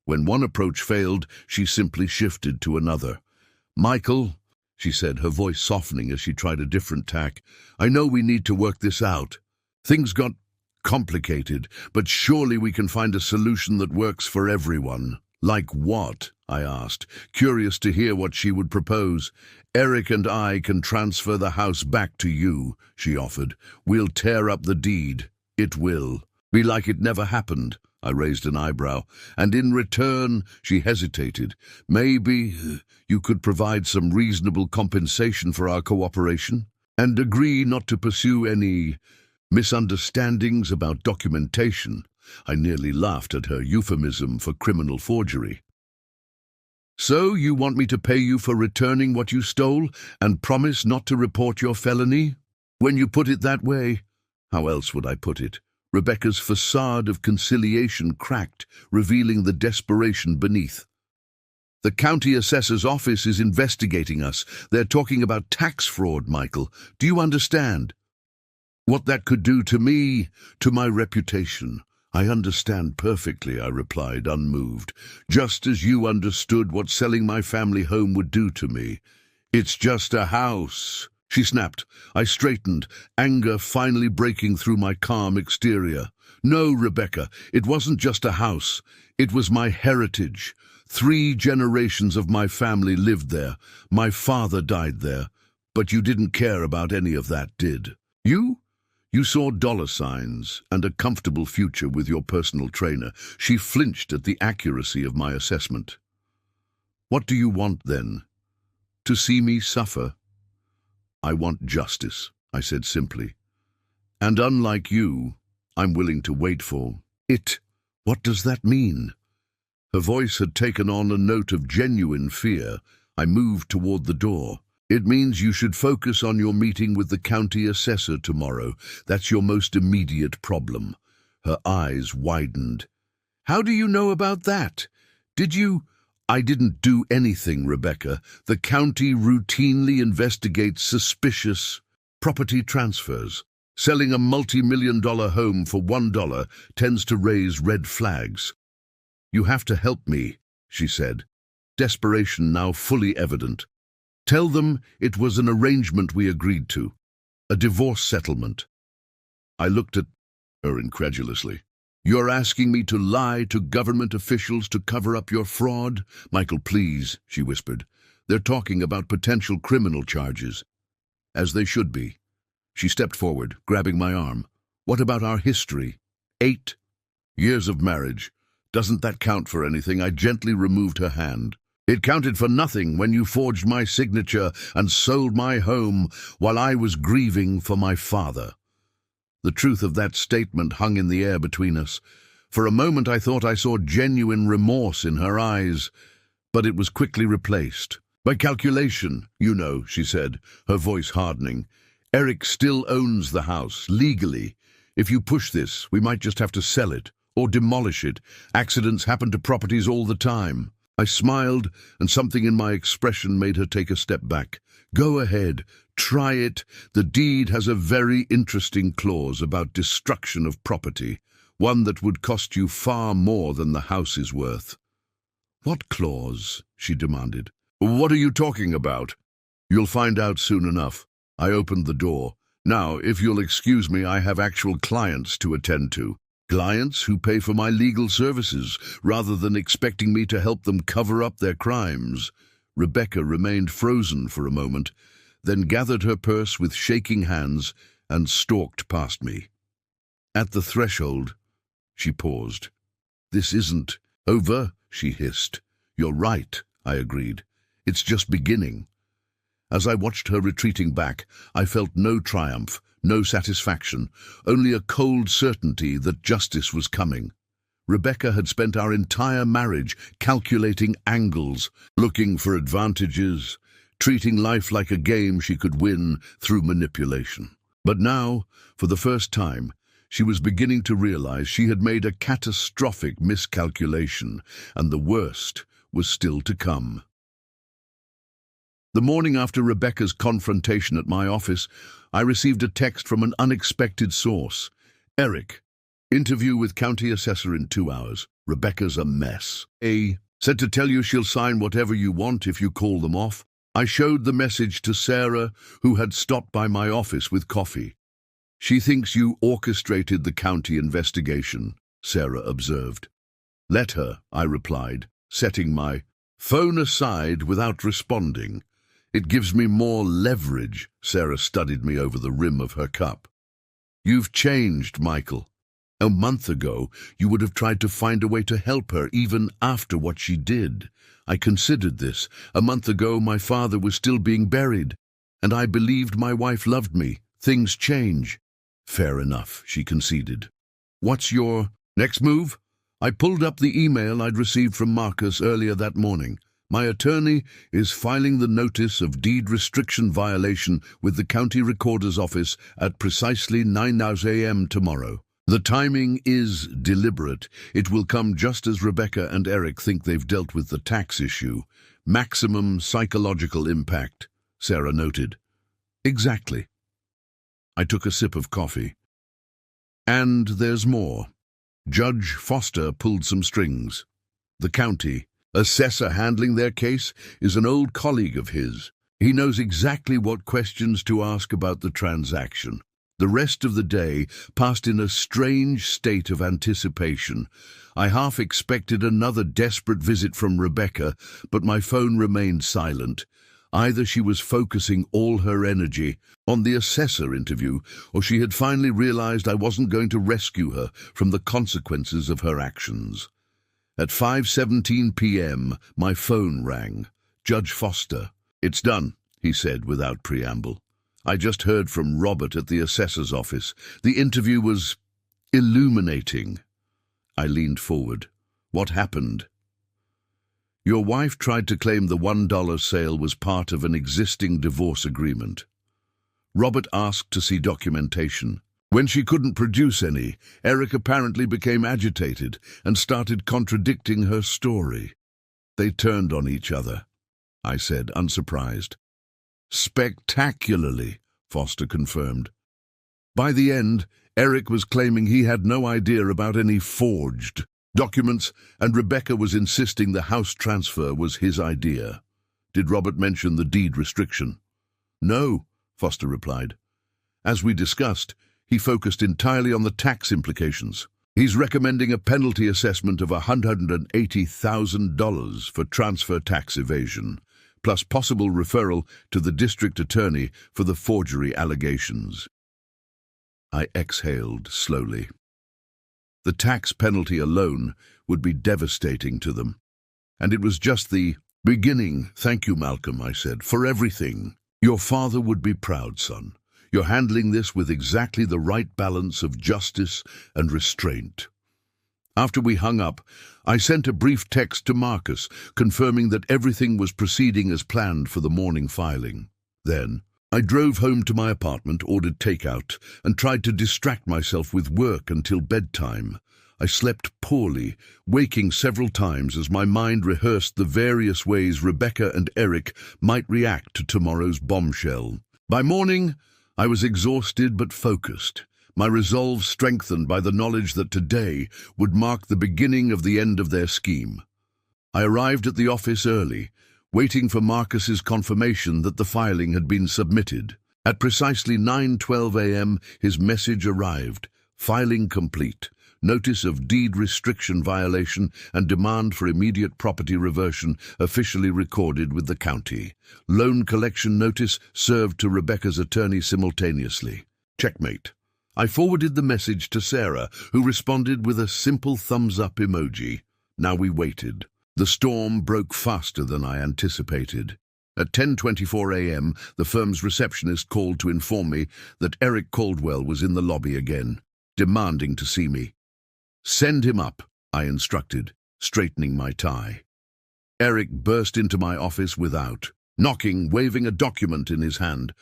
When one approach failed, she simply shifted to another. "Michael," she said, her voice softening as she tried a different tack, "I know we need to work this out. Things got complicated, but surely we can find a solution that works for everyone." "Like what?" I asked, curious to hear what she would propose. "Eric and I can transfer the house back to you," she offered. "We'll tear up the deed. It will be like it never happened." I raised an eyebrow. "And in return," she hesitated, "maybe you could provide some reasonable compensation for our cooperation and agree not to pursue any misunderstandings about documentation." I nearly laughed at her euphemism for criminal forgery. "So you want me to pay you for returning what you stole and promise not to report your felony?" "When you put it that way, how else would I put it?" Rebecca's facade of conciliation cracked, revealing the desperation beneath. "The county assessor's office is investigating us. They're talking about tax fraud, Michael. Do you understand what that could do to me, to my reputation?" "I understand perfectly," I replied, unmoved, "just as you understood what selling my family home would do to me." "It's just a house," she snapped. I straightened, anger finally breaking through my calm exterior. "No, Rebecca, it wasn't just a house. It was my heritage. 3 generations of my family lived there. My father died there. But you didn't care about any of that, did you? You saw dollar signs and a comfortable future with your personal trainer." She flinched at the accuracy of my assessment. "What do you want, then? To see me suffer?" "I want justice," I said simply. "And unlike you, I'm willing to wait for it." "What does that mean?" Her voice had taken on a note of genuine fear. I moved toward the door. "It means you should focus on your meeting with the county assessor tomorrow. That's your most immediate problem." Her eyes widened. "How do you know about that? Did you—" "I didn't do anything, Rebecca. The county routinely investigates suspicious property transfers. Selling a multi-million-dollar home for $1 tends to raise red flags." "You have to help me," she said, desperation now fully evident. "Tell them it was an arrangement we agreed to, a divorce settlement." I looked at her incredulously. "You're asking me to lie to government officials to cover up your fraud?" "Michael, please," she whispered. They're talking about potential criminal charges. As they should be. She stepped forward, grabbing my arm. What about our history? 8 years of marriage. Doesn't that count for anything? I gently removed her hand. It counted for nothing when you forged my signature and sold my home while I was grieving for my father. The truth of that statement hung in the air between us. For a moment I thought I saw genuine remorse in her eyes, but it was quickly replaced. By calculation, you know, she said, her voice hardening. Eric still owns the house, legally. If you push this, we might just have to sell it or demolish it. Accidents happen to properties all the time. I smiled, and something in my expression made her take a step back. Go ahead, try it. The deed has a very interesting clause about destruction of property, one that would cost you far more than the house is worth. What clause? She demanded. What are you talking about? You'll find out soon enough. I opened the door. Now, if you'll excuse me, I have actual clients to attend to. Clients who pay for my legal services, rather than expecting me to help them cover up their crimes. Rebecca remained frozen for a moment, then gathered her purse with shaking hands and stalked past me. At the threshold, she paused. This isn't over, she hissed. You're right, I agreed. It's just beginning. As I watched her retreating back, I felt no triumph, no satisfaction, only a cold certainty that justice was coming. Rebecca had spent our entire marriage calculating angles, looking for advantages, treating life like a game she could win through manipulation. But now, for the first time, she was beginning to realize she had made a catastrophic miscalculation, and the worst was still to come. The morning after Rebecca's confrontation at my office, I received a text from an unexpected source. Eric, interview with county assessor in 2 hours. Rebecca's a mess. Said to tell you she'll sign whatever you want if you call them off. I showed the message to Sarah, who had stopped by my office with coffee. She thinks you orchestrated the county investigation, Sarah observed. Let her, I replied, setting my phone aside without responding. It gives me more leverage, Sarah studied me over the rim of her cup. You've changed, Michael. A month ago, you would have tried to find a way to help her even after what she did. I considered this. A month ago, my father was still being buried, and I believed my wife loved me. Things change. Fair enough, she conceded. What's your next move? I pulled up the email I'd received from Marcus earlier that morning. My attorney is filing the notice of deed restriction violation with the county recorder's office at precisely 9 a.m. tomorrow. The timing is deliberate. It will come just as Rebecca and Eric think they've dealt with the tax issue. Maximum psychological impact, Sarah noted. Exactly. I took a sip of coffee. And there's more. Judge Foster pulled some strings. The county assessor handling their case is an old colleague of his. He knows exactly what questions to ask about the transaction. The rest of the day passed in a strange state of anticipation. I half expected another desperate visit from Rebecca, but my phone remained silent. Either she was focusing all her energy on the assessor interview, or she had finally realized I wasn't going to rescue her from the consequences of her actions. At 5:17 p.m., my phone rang. Judge Foster. It's done, he said without preamble. I just heard from Robert at the assessor's office. The interview was illuminating. I leaned forward. What happened? Your wife tried to claim the $1 sale was part of an existing divorce agreement. Robert asked to see documentation. When she couldn't produce any, Eric apparently became agitated and started contradicting her story. They turned on each other, I said, unsurprised. Spectacularly, Foster confirmed. By the end, Eric was claiming he had no idea about any forged documents, and Rebecca was insisting the house transfer was his idea. Did Robert mention the deed restriction? No, Foster replied. As we discussed, he focused entirely on the tax implications. He's recommending a penalty assessment of $180,000 for transfer tax evasion, plus possible referral to the district attorney for the forgery allegations. I exhaled slowly. The tax penalty alone would be devastating to them. And it was just the beginning. Thank you, Malcolm, I said, for everything. Your father would be proud, son. You're handling this with exactly the right balance of justice and restraint. After we hung up, I sent a brief text to Marcus, confirming that everything was proceeding as planned for the morning filing. Then, I drove home to my apartment, ordered takeout, and tried to distract myself with work until bedtime. I slept poorly, waking several times as my mind rehearsed the various ways Rebecca and Eric might react to tomorrow's bombshell. By morning, I was exhausted but focused, my resolve strengthened by the knowledge that today would mark the beginning of the end of their scheme. I arrived at the office early, waiting for Marcus's confirmation that the filing had been submitted. At precisely 9:12 a.m., his message arrived: filing complete. Notice of deed restriction violation and demand for immediate property reversion officially recorded with the county. Loan collection notice served to Rebecca's attorney simultaneously. Checkmate. I forwarded the message to Sarah, who responded with a simple thumbs-up emoji. Now we waited. The storm broke faster than I anticipated. At 10:24 a.m., the firm's receptionist called to inform me that Eric Caldwell was in the lobby again, demanding to see me. "Send him up," I instructed, straightening my tie. Eric burst into my office without, knocking, waving a document in his hand,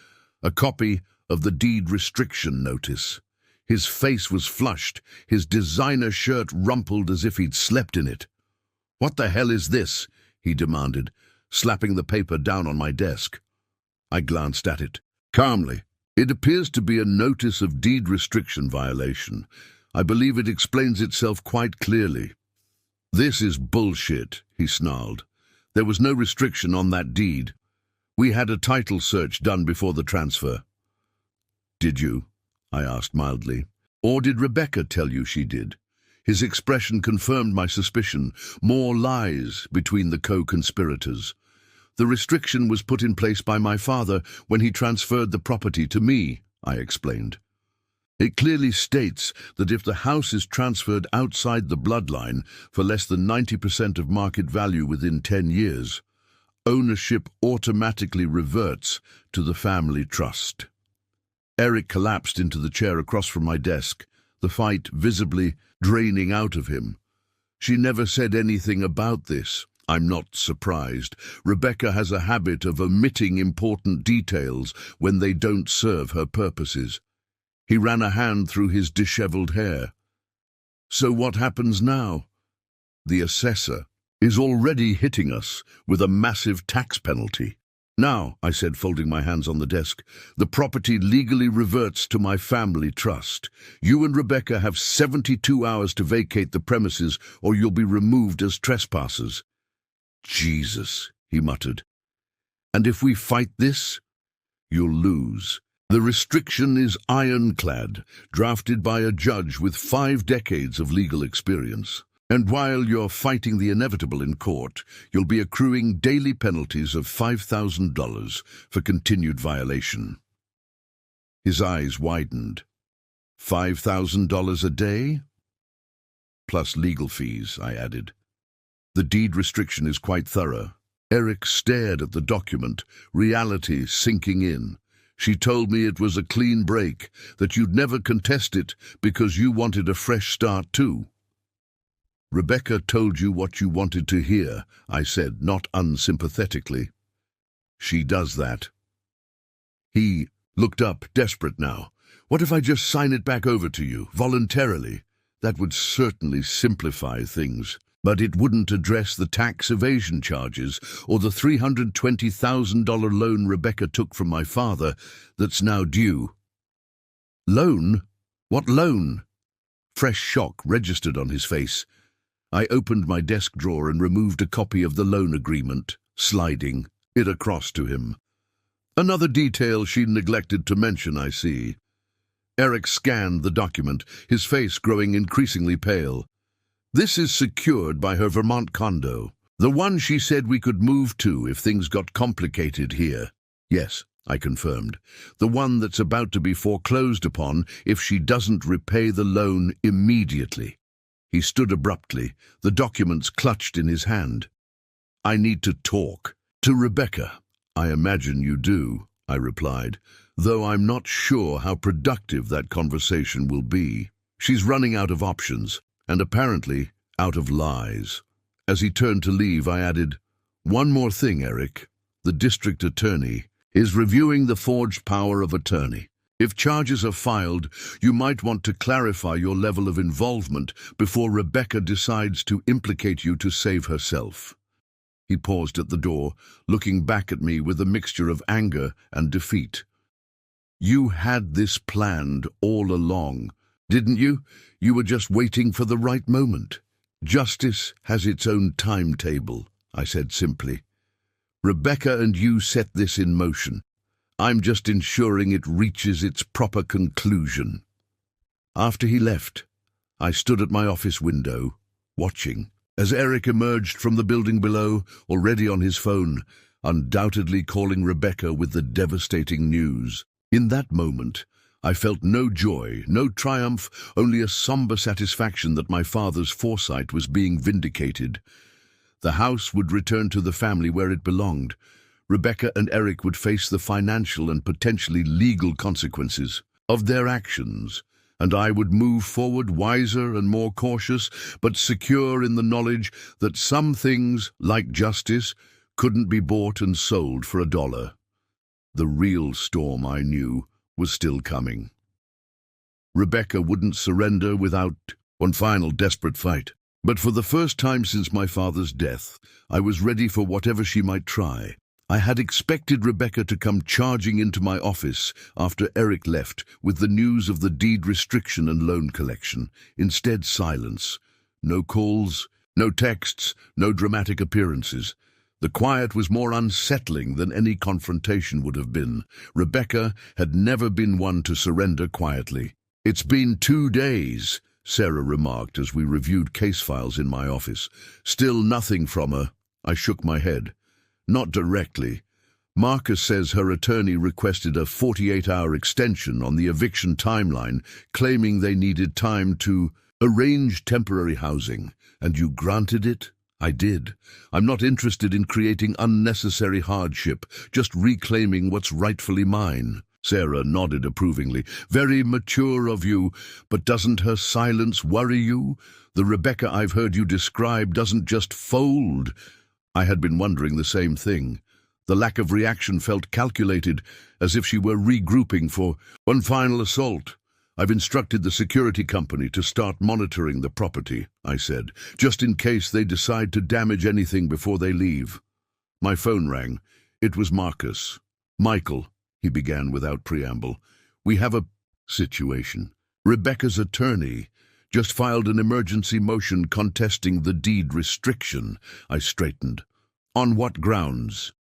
a copy of the deed restriction notice. His face was flushed, his designer shirt rumpled as if he'd slept in it. "What the hell is this?" he demanded, slapping the paper down on my desk. I glanced at it, calmly. "It appears to be a notice of deed restriction violation. I believe it explains itself quite clearly." "This is bullshit," he snarled. "There was no restriction on that deed. We had a title search done before the transfer." "Did you?" I asked mildly. "Or did Rebecca tell you she did?" His expression confirmed my suspicion. More lies between the co-conspirators. "The restriction was put in place by my father when he transferred the property to me," I explained. "It clearly states that if the house is transferred outside the bloodline for less than 90% of market value within 10 years, ownership automatically reverts to the family trust." Eric collapsed into the chair across from my desk, the fight visibly draining out of him. "She never said anything about this." "I'm not surprised. Rebecca has a habit of omitting important details when they don't serve her purposes." He ran a hand through his disheveled hair. "So what happens now?" "The assessor is already hitting us with a massive tax penalty." "Now," I said, folding my hands on the desk, "the property legally reverts to my family trust. You and Rebecca have 72 hours to vacate the premises or you'll be removed as trespassers." "Jesus," he muttered. "And if we fight this, you'll lose." The restriction is ironclad, drafted by a judge with 5 decades of legal experience. And while you're fighting the inevitable in court, you'll be accruing daily penalties of $5,000 for continued violation. His eyes widened. $5,000 a day? Plus legal fees, I added. The deed restriction is quite thorough. Eric stared at the document, reality sinking in. She told me it was a clean break, that you'd never contest it because you wanted a fresh start too. "Rebecca told you what you wanted to hear," I said, not unsympathetically. "She does that." He looked up, desperate now. "What if I just sign it back over to you, voluntarily? That would certainly simplify things. But it wouldn't address the tax evasion charges or the $320,000 loan Rebecca took from my father that's now due." "Loan? What loan?" Fresh shock registered on his face. I opened my desk drawer and removed a copy of the loan agreement, sliding it across to him. "Another detail she neglected to mention, I see." Eric scanned the document, his face growing increasingly pale. "This is secured by her Vermont condo. The one she said we could move to if things got complicated here. Yes, I confirmed. The one that's about to be foreclosed upon if she doesn't repay the loan immediately. He stood abruptly, the documents clutched in his hand. I need to talk. To Rebecca. I imagine you do, I replied, though I'm not sure how productive that conversation will be. She's running out of options, and apparently out of lies. As he turned to leave, I added, "One more thing, Eric. The district attorney is reviewing the forged power of attorney. If charges are filed, you might want to clarify your level of involvement before Rebecca decides to implicate you to save herself." He paused at the door, looking back at me with a mixture of anger and defeat. "You had this planned all along, didn't you? You were just waiting for the right moment." "Justice has its own timetable," I said simply. "Rebecca and you set this in motion. I'm just ensuring it reaches its proper conclusion." After he left, I stood at my office window, watching, as Eric emerged from the building below, already on his phone, undoubtedly calling Rebecca with the devastating news. In that moment, I felt no joy, no triumph, only a somber satisfaction that my father's foresight was being vindicated. The house would return to the family where it belonged. Rebecca and Eric would face the financial and potentially legal consequences of their actions, and I would move forward wiser and more cautious, but secure in the knowledge that some things, like justice, couldn't be bought and sold for $1. The real storm, I knew, was still coming. Rebecca wouldn't surrender without one final desperate fight. But for the first time since my father's death, I was ready for whatever she might try. I had expected Rebecca to come charging into my office after Eric left with the news of the deed restriction and loan collection. Instead, silence. No calls, no texts, no dramatic appearances. The quiet was more unsettling than any confrontation would have been. Rebecca had never been one to surrender quietly. "It's been 2 days," Sarah remarked as we reviewed case files in my office. "Still nothing from her." I shook my head. "Not directly. Marcus says her attorney requested a 48-hour extension on the eviction timeline, claiming they needed time to arrange temporary housing. And you granted it?" "I did. I'm not interested in creating unnecessary hardship, just reclaiming what's rightfully mine." Sarah nodded approvingly. "Very mature of you, but doesn't her silence worry you? The Rebecca I've heard you describe doesn't just fold." I had been wondering the same thing. The lack of reaction felt calculated, as if she were regrouping for one final assault. "I've instructed the security company to start monitoring the property," I said, "just in case they decide to damage anything before they leave." My phone rang. It was Marcus. "Michael," he began without preamble, "we have a situation. Rebecca's attorney just filed an emergency motion contesting the deed restriction." I straightened. "On what grounds?"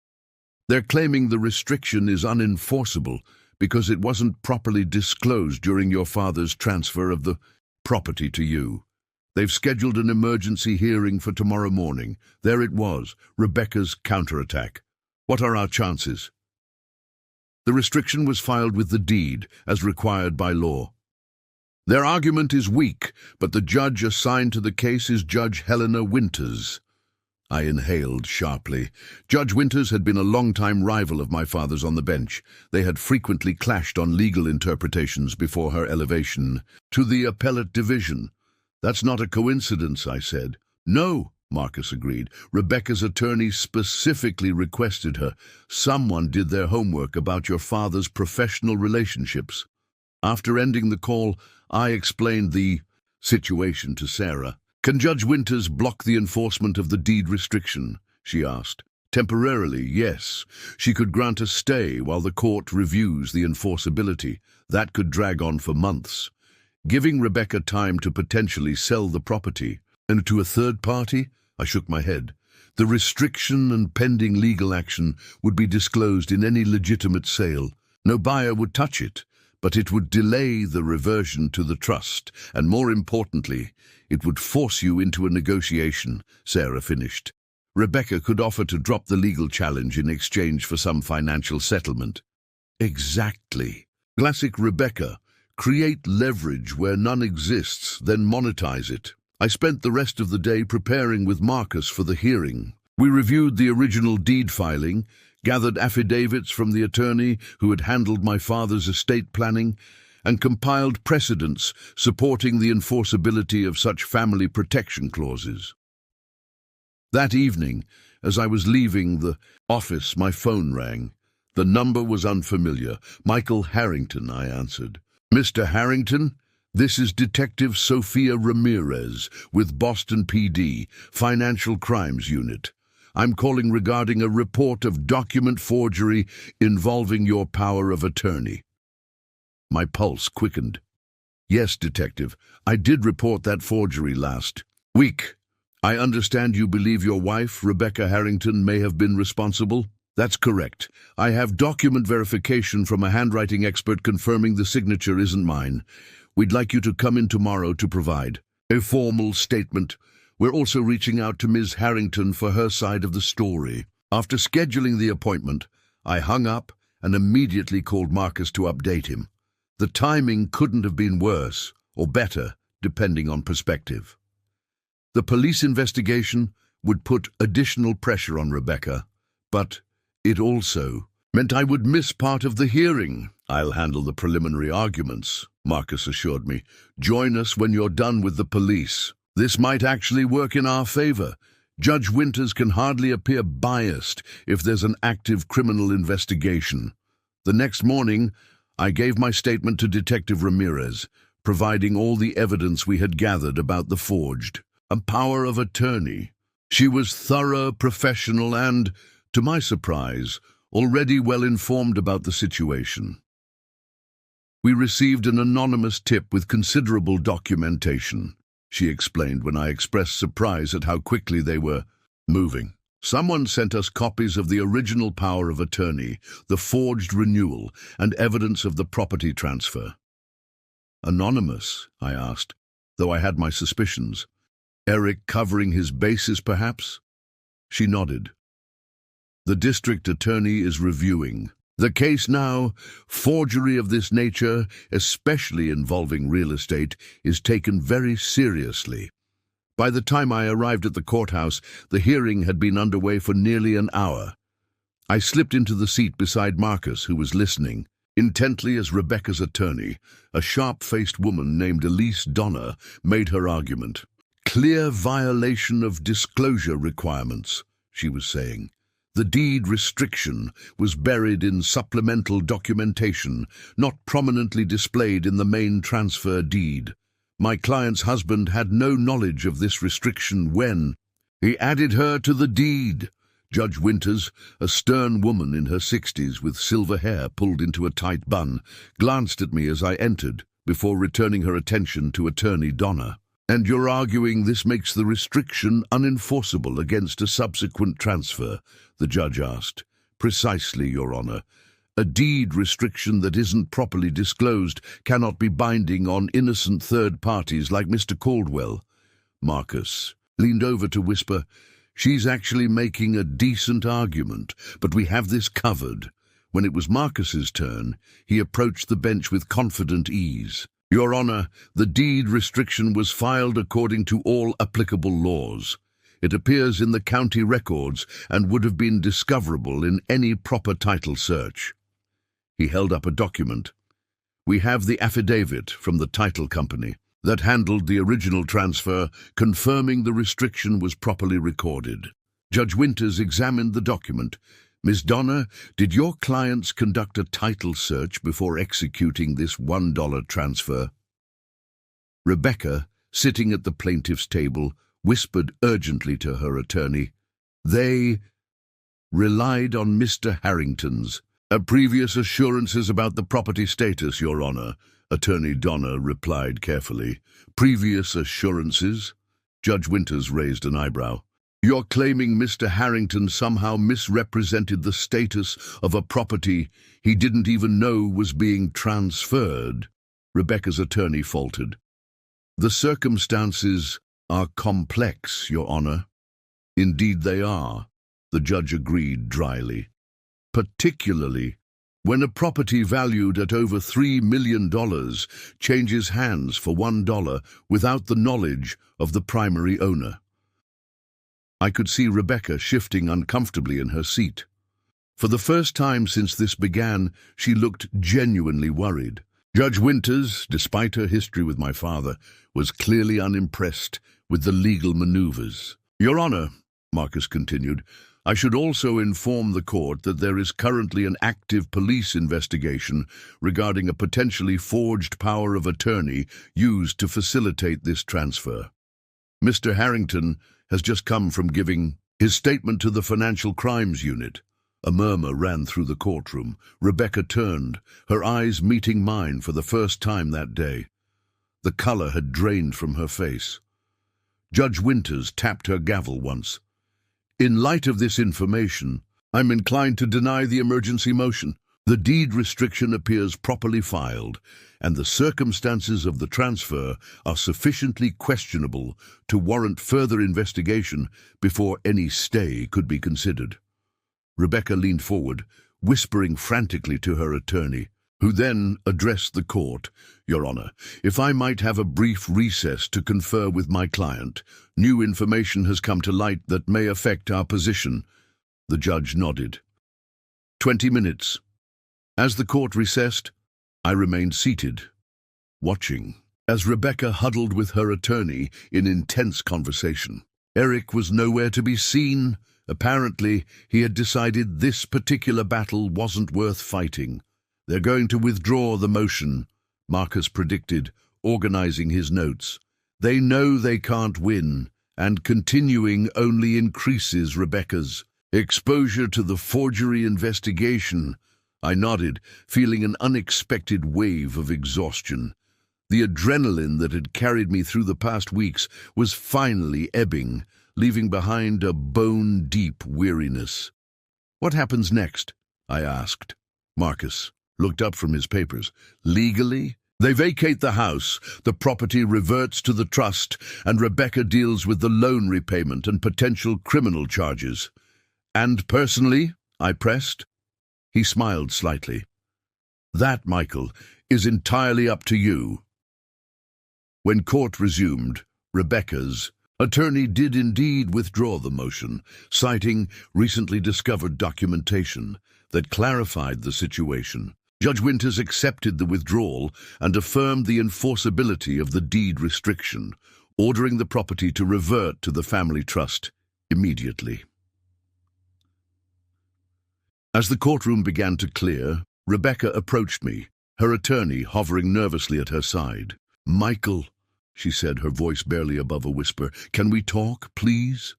"They're claiming the restriction is unenforceable because it wasn't properly disclosed during your father's transfer of the property to you. They've scheduled an emergency hearing for tomorrow morning. There it was, Rebecca's counterattack. What are our chances?" "The restriction was filed with the deed, as required by law. Their argument is weak, but the judge assigned to the case is Judge Helena Winters." I inhaled sharply. Judge Winters had been a long-time rival of my father's on the bench. They had frequently clashed on legal interpretations before her elevation to the appellate division. "That's not a coincidence," I said. "No," Marcus agreed. "Rebecca's attorney specifically requested her. Someone did their homework about your father's professional relationships." After ending the call, I explained the situation to Sarah. "Can Judge Winters block the enforcement of the deed restriction?" she asked. "Temporarily, yes. She could grant a stay while the court reviews the enforceability. That could drag on for months. Giving Rebecca time to potentially sell the property. And to a third party?" I shook my head. "The restriction and pending legal action would be disclosed in any legitimate sale. No buyer would touch it, but it would delay the reversion to the trust, and more importantly, it would force you into a negotiation," Sarah finished. Rebecca could offer to drop the legal challenge in exchange for some financial settlement. Exactly. Classic Rebecca. Create leverage where none exists, then monetize it. I spent the rest of the day preparing with Marcus for the hearing. We reviewed the original deed filing, gathered affidavits from the attorney who had handled my father's estate planning, and compiled precedents supporting the enforceability of such family protection clauses. That evening, as I was leaving the office, my phone rang. The number was unfamiliar. Michael Harrington, I answered. Mr. Harrington, this is Detective Sophia Ramirez with Boston PD, Financial Crimes Unit. I'm calling regarding a report of document forgery involving your power of attorney. My pulse quickened. Yes, Detective, I did report that forgery last week. I understand you believe your wife, Rebecca Harrington, may have been responsible? That's correct. I have document verification from a handwriting expert confirming the signature isn't mine. We'd like you to come in tomorrow to provide a formal statement. We're also reaching out to Ms. Harrington for her side of the story. After scheduling the appointment, I hung up and immediately called Marcus to update him. The timing couldn't have been worse or better, depending on perspective. The police investigation would put additional pressure on Rebecca, but it also meant I would miss part of the hearing. I'll handle the preliminary arguments, Marcus assured me. Join us when you're done with the police. This might actually work in our favor. Judge Winters can hardly appear biased if there's an active criminal investigation. The next morning, I gave my statement to Detective Ramirez, providing all the evidence we had gathered about the forged. A power of attorney. She was thorough, professional, and, to my surprise, already well informed about the situation. We received an anonymous tip with considerable documentation, she explained when I expressed surprise at how quickly they were moving. Someone sent us copies of the original power of attorney, the forged renewal, and evidence of the property transfer. Anonymous, I asked, though I had my suspicions. Eric covering his bases, perhaps? She nodded. The district attorney is reviewing the case now. Forgery of this nature, especially involving real estate, is taken very seriously. By the time I arrived at the courthouse, the hearing had been underway for nearly an hour. I slipped into the seat beside Marcus, who was listening intently as Rebecca's attorney, a sharp-faced woman named Elise Donner, made her argument. Clear violation of disclosure requirements, she was saying. The deed restriction was buried in supplemental documentation, not prominently displayed in the main transfer deed. My client's husband had no knowledge of this restriction when he added her to the deed. Judge Winters, a stern woman in her 60s with silver hair pulled into a tight bun, glanced at me as I entered before returning her attention to Attorney Donner. And you're arguing this makes the restriction unenforceable against a subsequent transfer, the judge asked. Precisely, Your Honor. A deed restriction that isn't properly disclosed cannot be binding on innocent third parties like Mr. Caldwell. Marcus leaned over to whisper, She's actually making a decent argument, but we have this covered. When it was Marcus's turn, he approached the bench with confident ease. Your Honor, the deed restriction was filed according to all applicable laws. It appears in the county records and would have been discoverable in any proper title search. He held up a document. We have the affidavit from the title company that handled the original transfer, confirming the restriction was properly recorded. Judge Winters examined the document. Ms. Donner, did your clients conduct a title search before executing this $1 transfer? Rebecca, sitting at the plaintiff's table, whispered urgently to her attorney. They relied on Mr. Harrington's previous assurances about the property status, Your Honor, Attorney Donner replied carefully. Previous assurances? Judge Winters raised an eyebrow. You're claiming Mr. Harrington somehow misrepresented the status of a property he didn't even know was being transferred, Rebecca's attorney faltered. The circumstances are complex, Your Honor. Indeed they are, the judge agreed dryly. Particularly when a property valued at over $3 million changes hands for $1 without the knowledge of the primary owner. I could see Rebecca shifting uncomfortably in her seat. For the first time since this began, she looked genuinely worried. Judge Winters, despite her history with my father, was clearly unimpressed with the legal maneuvers. "Your Honor," Marcus continued, "I should also inform the court that there is currently an active police investigation regarding a potentially forged power of attorney used to facilitate this transfer. Mr. Harrington has just come from giving his statement to the Financial Crimes Unit." A murmur ran through the courtroom. Rebecca turned, her eyes meeting mine for the first time that day. The color had drained from her face. Judge Winters tapped her gavel once. "In light of this information, I'm inclined to deny the emergency motion. The deed restriction appears properly filed, and the circumstances of the transfer are sufficiently questionable to warrant further investigation before any stay could be considered." Rebecca leaned forward, whispering frantically to her attorney, who then addressed the court. "Your Honor, if I might have a brief recess to confer with my client. New information has come to light that may affect our position." The judge nodded. 20 minutes. As the court recessed, I remained seated, watching, as Rebecca huddled with her attorney in intense conversation. Eric was nowhere to be seen. Apparently, he had decided this particular battle wasn't worth fighting. "They're going to withdraw the motion," Marcus predicted, organizing his notes. "They know they can't win, and continuing only increases Rebecca's exposure to the forgery investigation." I nodded, feeling an unexpected wave of exhaustion. The adrenaline that had carried me through the past weeks was finally ebbing, leaving behind a bone-deep weariness. "What happens next?" I asked. Marcus looked up from his papers. "Legally, they vacate the house, the property reverts to the trust, and Rebecca deals with the loan repayment and potential criminal charges." "And personally?" I pressed. He smiled slightly. "That, Michael, is entirely up to you." When court resumed, Rebecca's attorney did indeed withdraw the motion, citing recently discovered documentation that clarified the situation. Judge Winters accepted the withdrawal and affirmed the enforceability of the deed restriction, ordering the property to revert to the family trust immediately. As the courtroom began to clear, Rebecca approached me, her attorney hovering nervously at her side. "Michael," she said, her voice barely above a whisper, "can we talk, please?"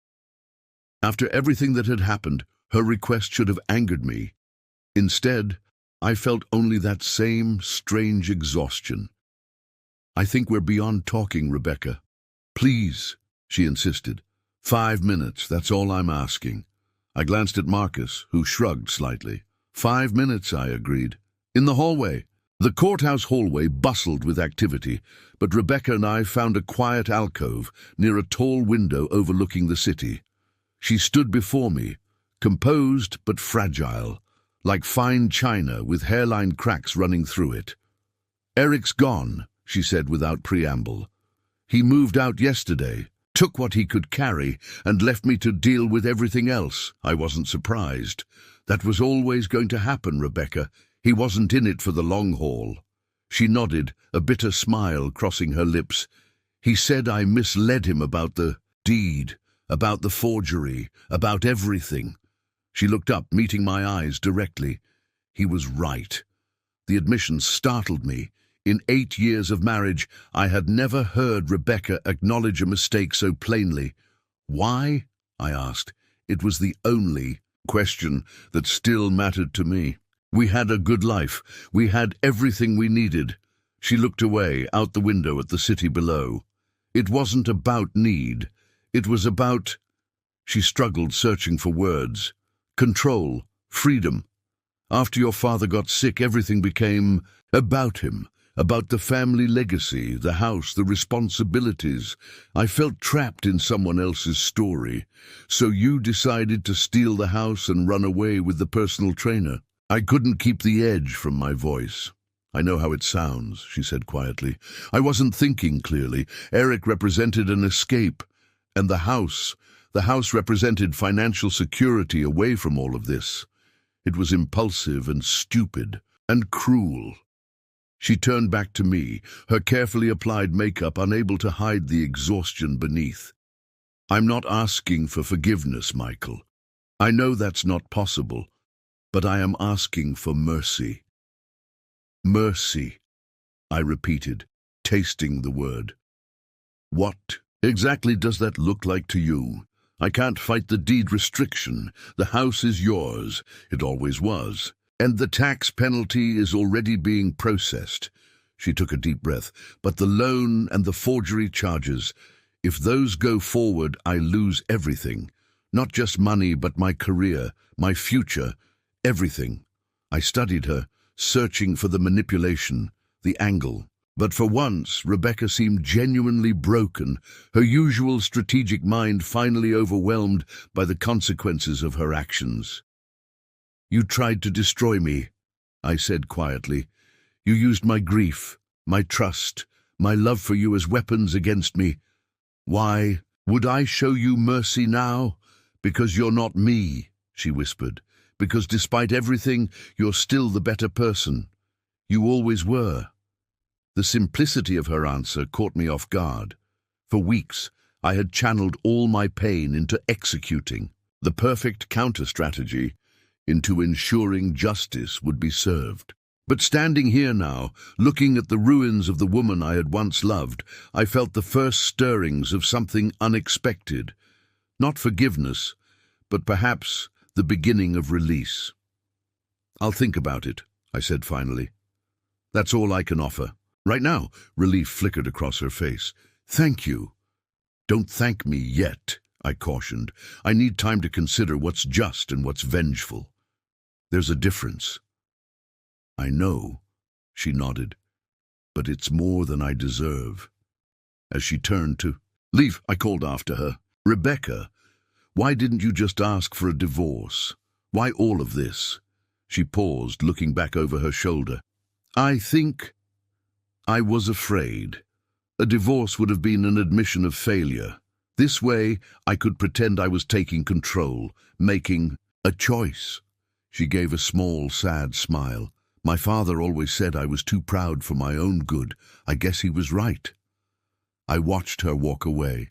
After everything that had happened, her request should have angered me. Instead, I felt only that same strange exhaustion. "I think we're beyond talking, Rebecca. Please," she insisted. 5 minutes, that's all I'm asking." I glanced at Marcus, who shrugged slightly. 5 minutes, I agreed. In the hallway. The courthouse hallway bustled with activity, but Rebecca and I found a quiet alcove near a tall window overlooking the city. She stood before me, composed but fragile, like fine china with hairline cracks running through it. "Eric's gone," she said without preamble. "He moved out yesterday, took what he could carry, and left me to deal with everything else." I wasn't surprised. That was always going to happen, Rebecca. He wasn't in it for the long haul. She nodded, a bitter smile crossing her lips. "He said I misled him about the deed, about the forgery, about everything." She looked up, meeting my eyes directly. He was right. The admission startled me. In 8 years of marriage, I had never heard Rebecca acknowledge a mistake so plainly. "Why?" I asked. It was the only question that still mattered to me. "We had a good life. We had everything we needed." She looked away, out the window at the city below. "It wasn't about need. It was about—" She struggled, searching for words. "Control, freedom. After your father got sick, everything became about him. about the family legacy, the house, the responsibilities. I felt trapped in someone else's story. So you decided to steal the house and run away with the personal trainer. I couldn't keep the edge from my voice. I know how it sounds, she said quietly. I wasn't thinking clearly. Eric represented an escape, and the house represented financial security away from all of this. It was impulsive and stupid and cruel. She turned back to me, her carefully applied makeup unable to hide the exhaustion beneath. I'm not asking for forgiveness, Michael. I know that's not possible, but I am asking for mercy. Mercy, I repeated, tasting the word. What exactly does that look like to you? I can't fight the deed restriction. The house is yours. It always was. And the tax penalty is already being processed. She took a deep breath. But the loan and the forgery charges, if those go forward, I lose everything. Not just money, but my career, my future, everything. I studied her, searching for the manipulation, the angle. But for once, Rebecca seemed genuinely broken, her usual strategic mind finally overwhelmed by the consequences of her actions. You tried to destroy me, I said quietly. You used my grief, my trust, my love for you as weapons against me. Why would I show you mercy now? Because you're not me, she whispered. Because despite everything, you're still the better person. You always were. The simplicity of her answer caught me off guard. For weeks, I had channeled all my pain into executing the perfect counter-strategy, into ensuring justice would be served. But standing here now, looking at the ruins of the woman I had once loved, I felt the first stirrings of something unexpected. Not forgiveness, but perhaps the beginning of release. I'll think about it, I said finally. That's all I can offer. Right now, relief flickered across her face. Thank you. Don't thank me yet, I cautioned. I need time to consider what's just and what's vengeful. There's a difference. I know, she nodded, but it's more than I deserve. As she turned to leave, I called after her. Rebecca, why didn't you just ask for a divorce? Why all of this? She paused, looking back over her shoulder. I think I was afraid. A divorce would have been an admission of failure. This way, I could pretend I was taking control, making a choice. She gave a small, sad smile. My father always said I was too proud for my own good. I guess he was right. I watched her walk away,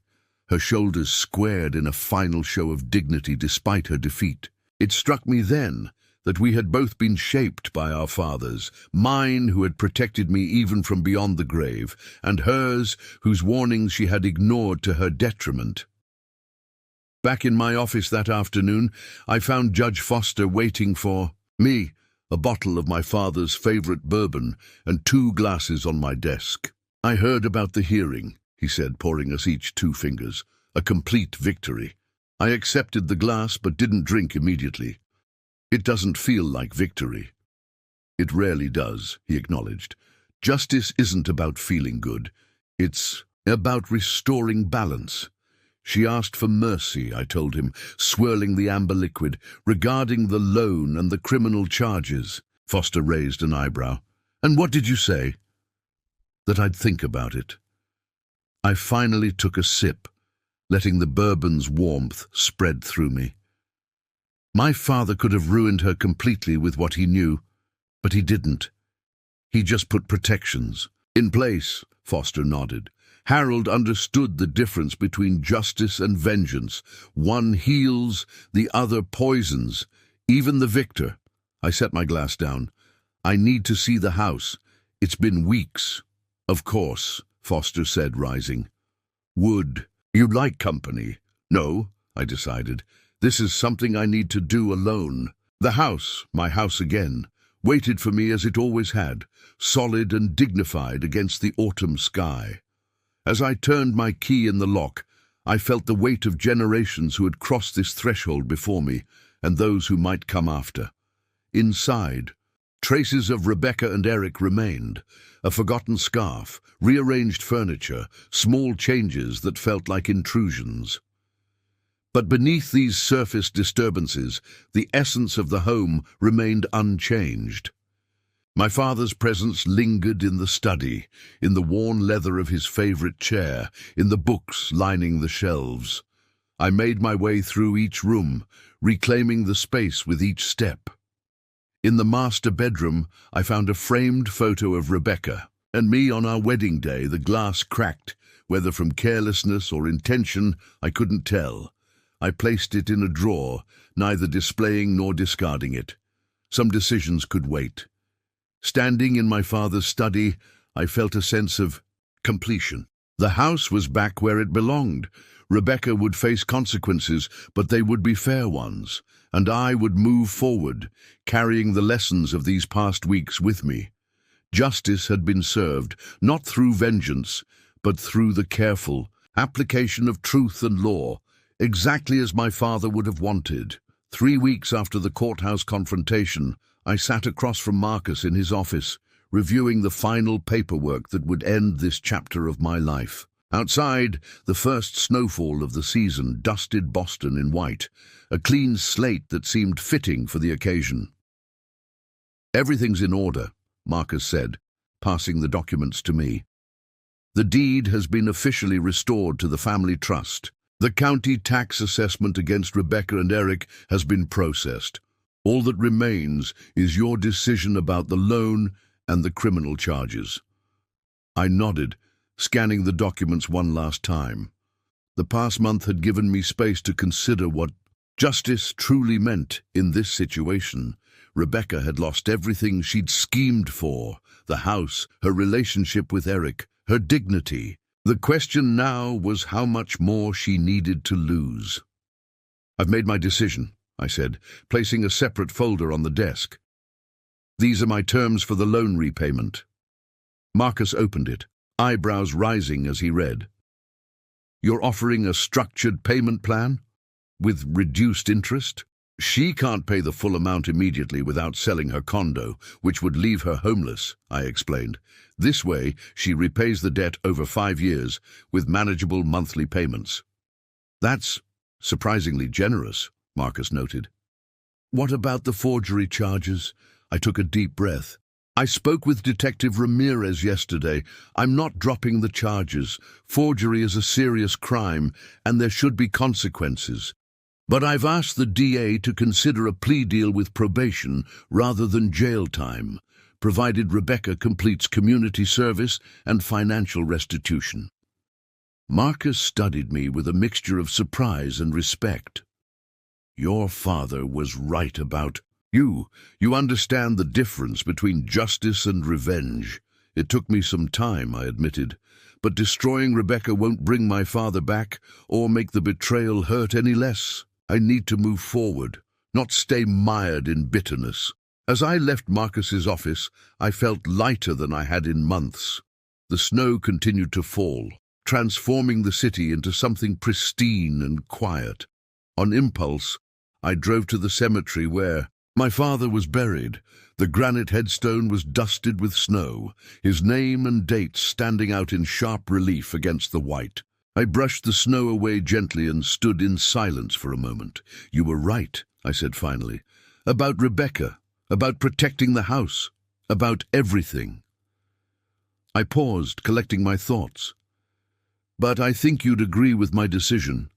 her shoulders squared in a final show of dignity despite her defeat. It struck me then that we had both been shaped by our fathers, mine who had protected me even from beyond the grave, and hers whose warnings she had ignored to her detriment. Back in my office that afternoon, I found Judge Foster waiting for me, a bottle of my father's favorite bourbon and 2 glasses on my desk. I heard about the hearing, he said, pouring us each 2 fingers. A complete victory. I accepted the glass but didn't drink immediately. It doesn't feel like victory. It rarely does, he acknowledged. Justice isn't about feeling good. It's about restoring balance. She asked for mercy, I told him, swirling the amber liquid, regarding the loan and the criminal charges. Foster raised an eyebrow. And what did you say? That I'd think about it. I finally took a sip, letting the bourbon's warmth spread through me. My father could have ruined her completely with what he knew, but he didn't. He just put protections in place, Foster nodded. Harold understood the difference between justice and vengeance. One heals, the other poisons, even the victor. I set my glass down. I need to see the house. It's been weeks. Of course, Foster said, rising. Would you like company? No, I decided. This is something I need to do alone. The house, my house again, waited for me as it always had, solid and dignified against the autumn sky. As I turned my key in the lock, I felt the weight of generations who had crossed this threshold before me, and those who might come after. Inside, Traces of Rebecca and Eric remained. A forgotten scarf, rearranged furniture, small changes that felt like intrusions. But beneath these surface disturbances, the essence of the home remained unchanged. My father's presence lingered in the study, in the worn leather of his favorite chair, in the books lining the shelves. I made my way through each room, reclaiming the space with each step. In the master bedroom, I found a framed photo of Rebecca and me on our wedding day. The glass cracked, whether from carelessness or intention, I couldn't tell. I placed it in a drawer, neither displaying nor discarding it. Some decisions could wait. Standing in my father's study, I felt a sense of completion. The house was back where it belonged. Rebecca would face consequences, but they would be fair ones, and I would move forward, carrying the lessons of these past weeks with me. Justice had been served, not through vengeance, but through the careful application of truth and law, exactly as my father would have wanted. 3 weeks after the courthouse confrontation, I sat across from Marcus in his office, reviewing the final paperwork that would end this chapter of my life. Outside, the first snowfall of the season dusted Boston in white, a clean slate that seemed fitting for the occasion. "Everything's in order," Marcus said, passing the documents to me. "The deed has been officially restored to the family trust. The county tax assessment against Rebecca and Eric has been processed. All that remains is your decision about the loan and the criminal charges." I nodded, scanning the documents one last time. The past month had given me space to consider what justice truly meant in this situation. Rebecca had lost everything she'd schemed for: the house, her relationship with Eric, her dignity. The question now was how much more she needed to lose. "I've made my decision," I said, placing a separate folder on the desk. "These are my terms for the loan repayment." Marcus opened it, eyebrows rising as he read. "You're offering a structured payment plan? With reduced interest? She can't pay the full amount immediately without selling her condo, which would leave her homeless," I explained. "This way, she repays the debt over 5 years, with manageable monthly payments." "That's surprisingly generous," Marcus noted. "What about the forgery charges?" I took a deep breath. "I spoke with Detective Ramirez yesterday. I'm not dropping the charges. Forgery is a serious crime, and there should be consequences. But I've asked the DA to consider a plea deal with probation rather than jail time, provided Rebecca completes community service and financial restitution." Marcus studied me with a mixture of surprise and respect. "Your father was right about you. You understand the difference between justice and revenge." "It took me some time," I admitted, "but destroying Rebecca won't bring my father back or make the betrayal hurt any less. I need to move forward, not stay mired in bitterness." As I left Marcus's office, I felt lighter than I had in months. The snow continued to fall, transforming the city into something pristine and quiet. On impulse, I drove to the cemetery where my father was buried. The granite headstone was dusted with snow, his name and date standing out in sharp relief against the white. I brushed the snow away gently and stood in silence for a moment. "You were right," I said finally, "about Rebecca, about protecting the house, about everything." I paused, collecting my thoughts. "But I think you'd agree with my decision.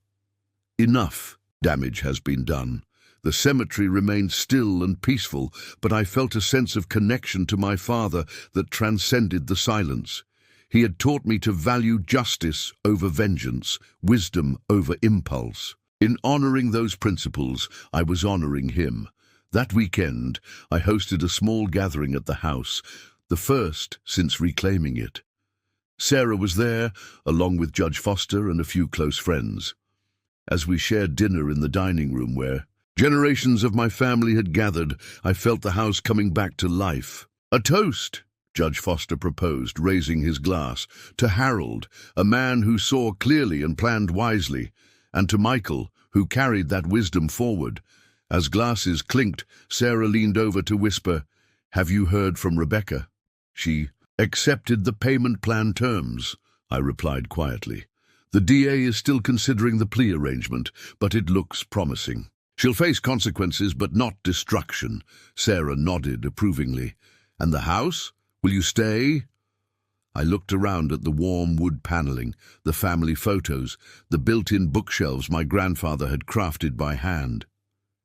Enough damage has been done. The cemetery remained still and peaceful, but I felt a sense of connection to my father that transcended the silence. He had taught me to value justice over vengeance, wisdom over impulse. In honoring those principles, I was honoring him. That weekend, I hosted a small gathering at the house, the first since reclaiming it. Sarah was there, along with Judge Foster and a few close friends. As we shared dinner in the dining room where generations of my family had gathered, I felt the house coming back to life. "A toast," Judge Foster proposed, raising his glass, "to Harold, a man who saw clearly and planned wisely, and to Michael, who carried that wisdom forward." As glasses clinked, Sarah leaned over to whisper, "Have you heard from Rebecca?" "She accepted the payment plan terms," I replied quietly. "The DA is still considering the plea arrangement, but it looks promising. She'll face consequences, but not destruction." Sarah nodded approvingly. "And the house? Will you stay?" I looked around at the warm wood paneling, the family photos, the built-in bookshelves my grandfather had crafted by hand.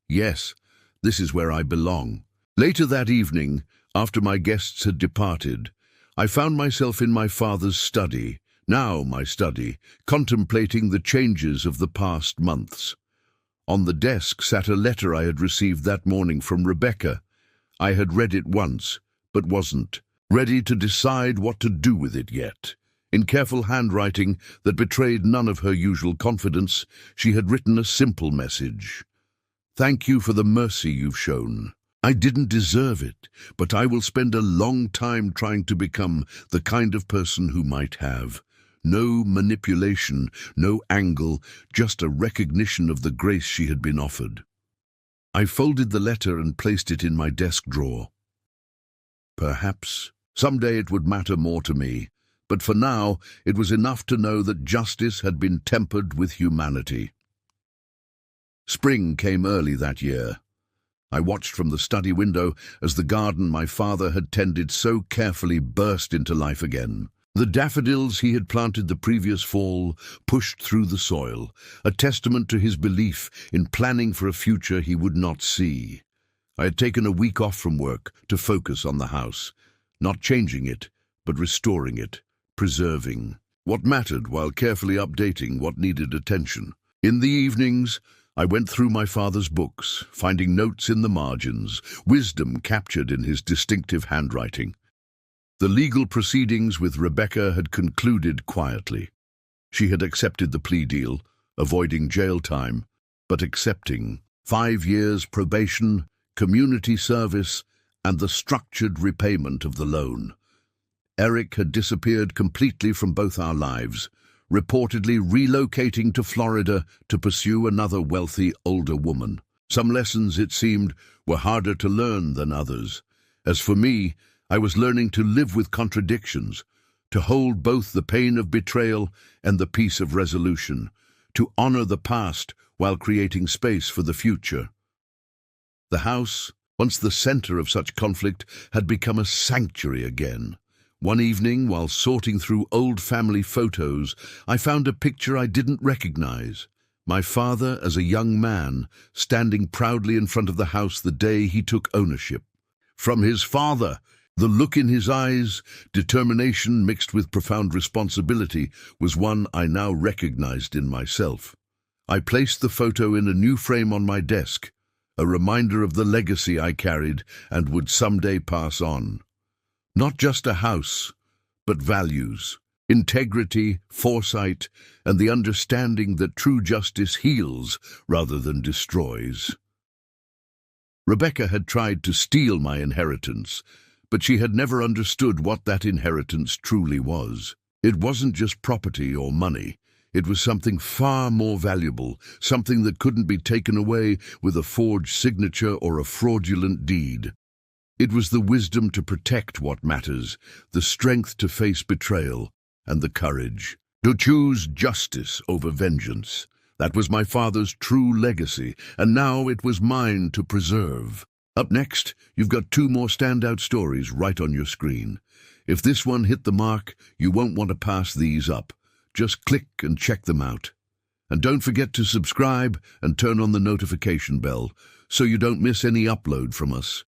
"Yes, this is where I belong." Later that evening, after my guests had departed, I found myself in my father's study, now my study, contemplating the changes of the past months. On the desk sat a letter I had received that morning from Rebecca. I had read it once, but wasn't ready to decide what to do with it yet. In careful handwriting that betrayed none of her usual confidence, she had written a simple message. "Thank you for the mercy you've shown. I didn't deserve it, but I will spend a long time trying to become the kind of person who might have. No manipulation, no angle, just a recognition of the grace she had been offered." I folded the letter and placed it in my desk drawer. Perhaps someday it would matter more to me, but for now it was enough to know that justice had been tempered with humanity. Spring came early that year. I watched from the study window as the garden my father had tended so carefully burst into life again. The daffodils he had planted the previous fall pushed through the soil, a testament to his belief in planning for a future he would not see. I had taken a week off from work to focus on the house, not changing it, but restoring it, preserving what mattered while carefully updating what needed attention. In the evenings, I went through my father's books, finding notes in the margins, wisdom captured in his distinctive handwriting. The legal proceedings with Rebecca had concluded quietly. She had accepted the plea deal, avoiding jail time, but accepting 5 years probation, community service, and the structured repayment of the loan. Eric had disappeared completely from both our lives, reportedly relocating to Florida to pursue another wealthy, older woman. Some lessons, it seemed, were harder to learn than others. As for me, I was learning to live with contradictions, to hold both the pain of betrayal and the peace of resolution, to honor the past while creating space for the future. The house, once the center of such conflict, had become a sanctuary again. One evening, while sorting through old family photos, I found a picture I didn't recognize. My father, as a young man, standing proudly in front of the house the day he took ownership. From his father, the look in his eyes, determination mixed with profound responsibility, was one I now recognized in myself. I placed the photo in a new frame on my desk, a reminder of the legacy I carried and would someday pass on. Not just a house, but values, integrity, foresight, and the understanding that true justice heals rather than destroys. Rebecca had tried to steal my inheritance, but she had never understood what that inheritance truly was. It wasn't just property or money. It was something far more valuable, something that couldn't be taken away with a forged signature or a fraudulent deed. It was the wisdom to protect what matters, the strength to face betrayal, and the courage to choose justice over vengeance. That was my father's true legacy, and now it was mine to preserve. Up next, you've got 2 more standout stories right on your screen. If this one hit the mark, you won't want to pass these up. Just click and check them out. And don't forget to subscribe and turn on the notification bell so you don't miss any upload from us.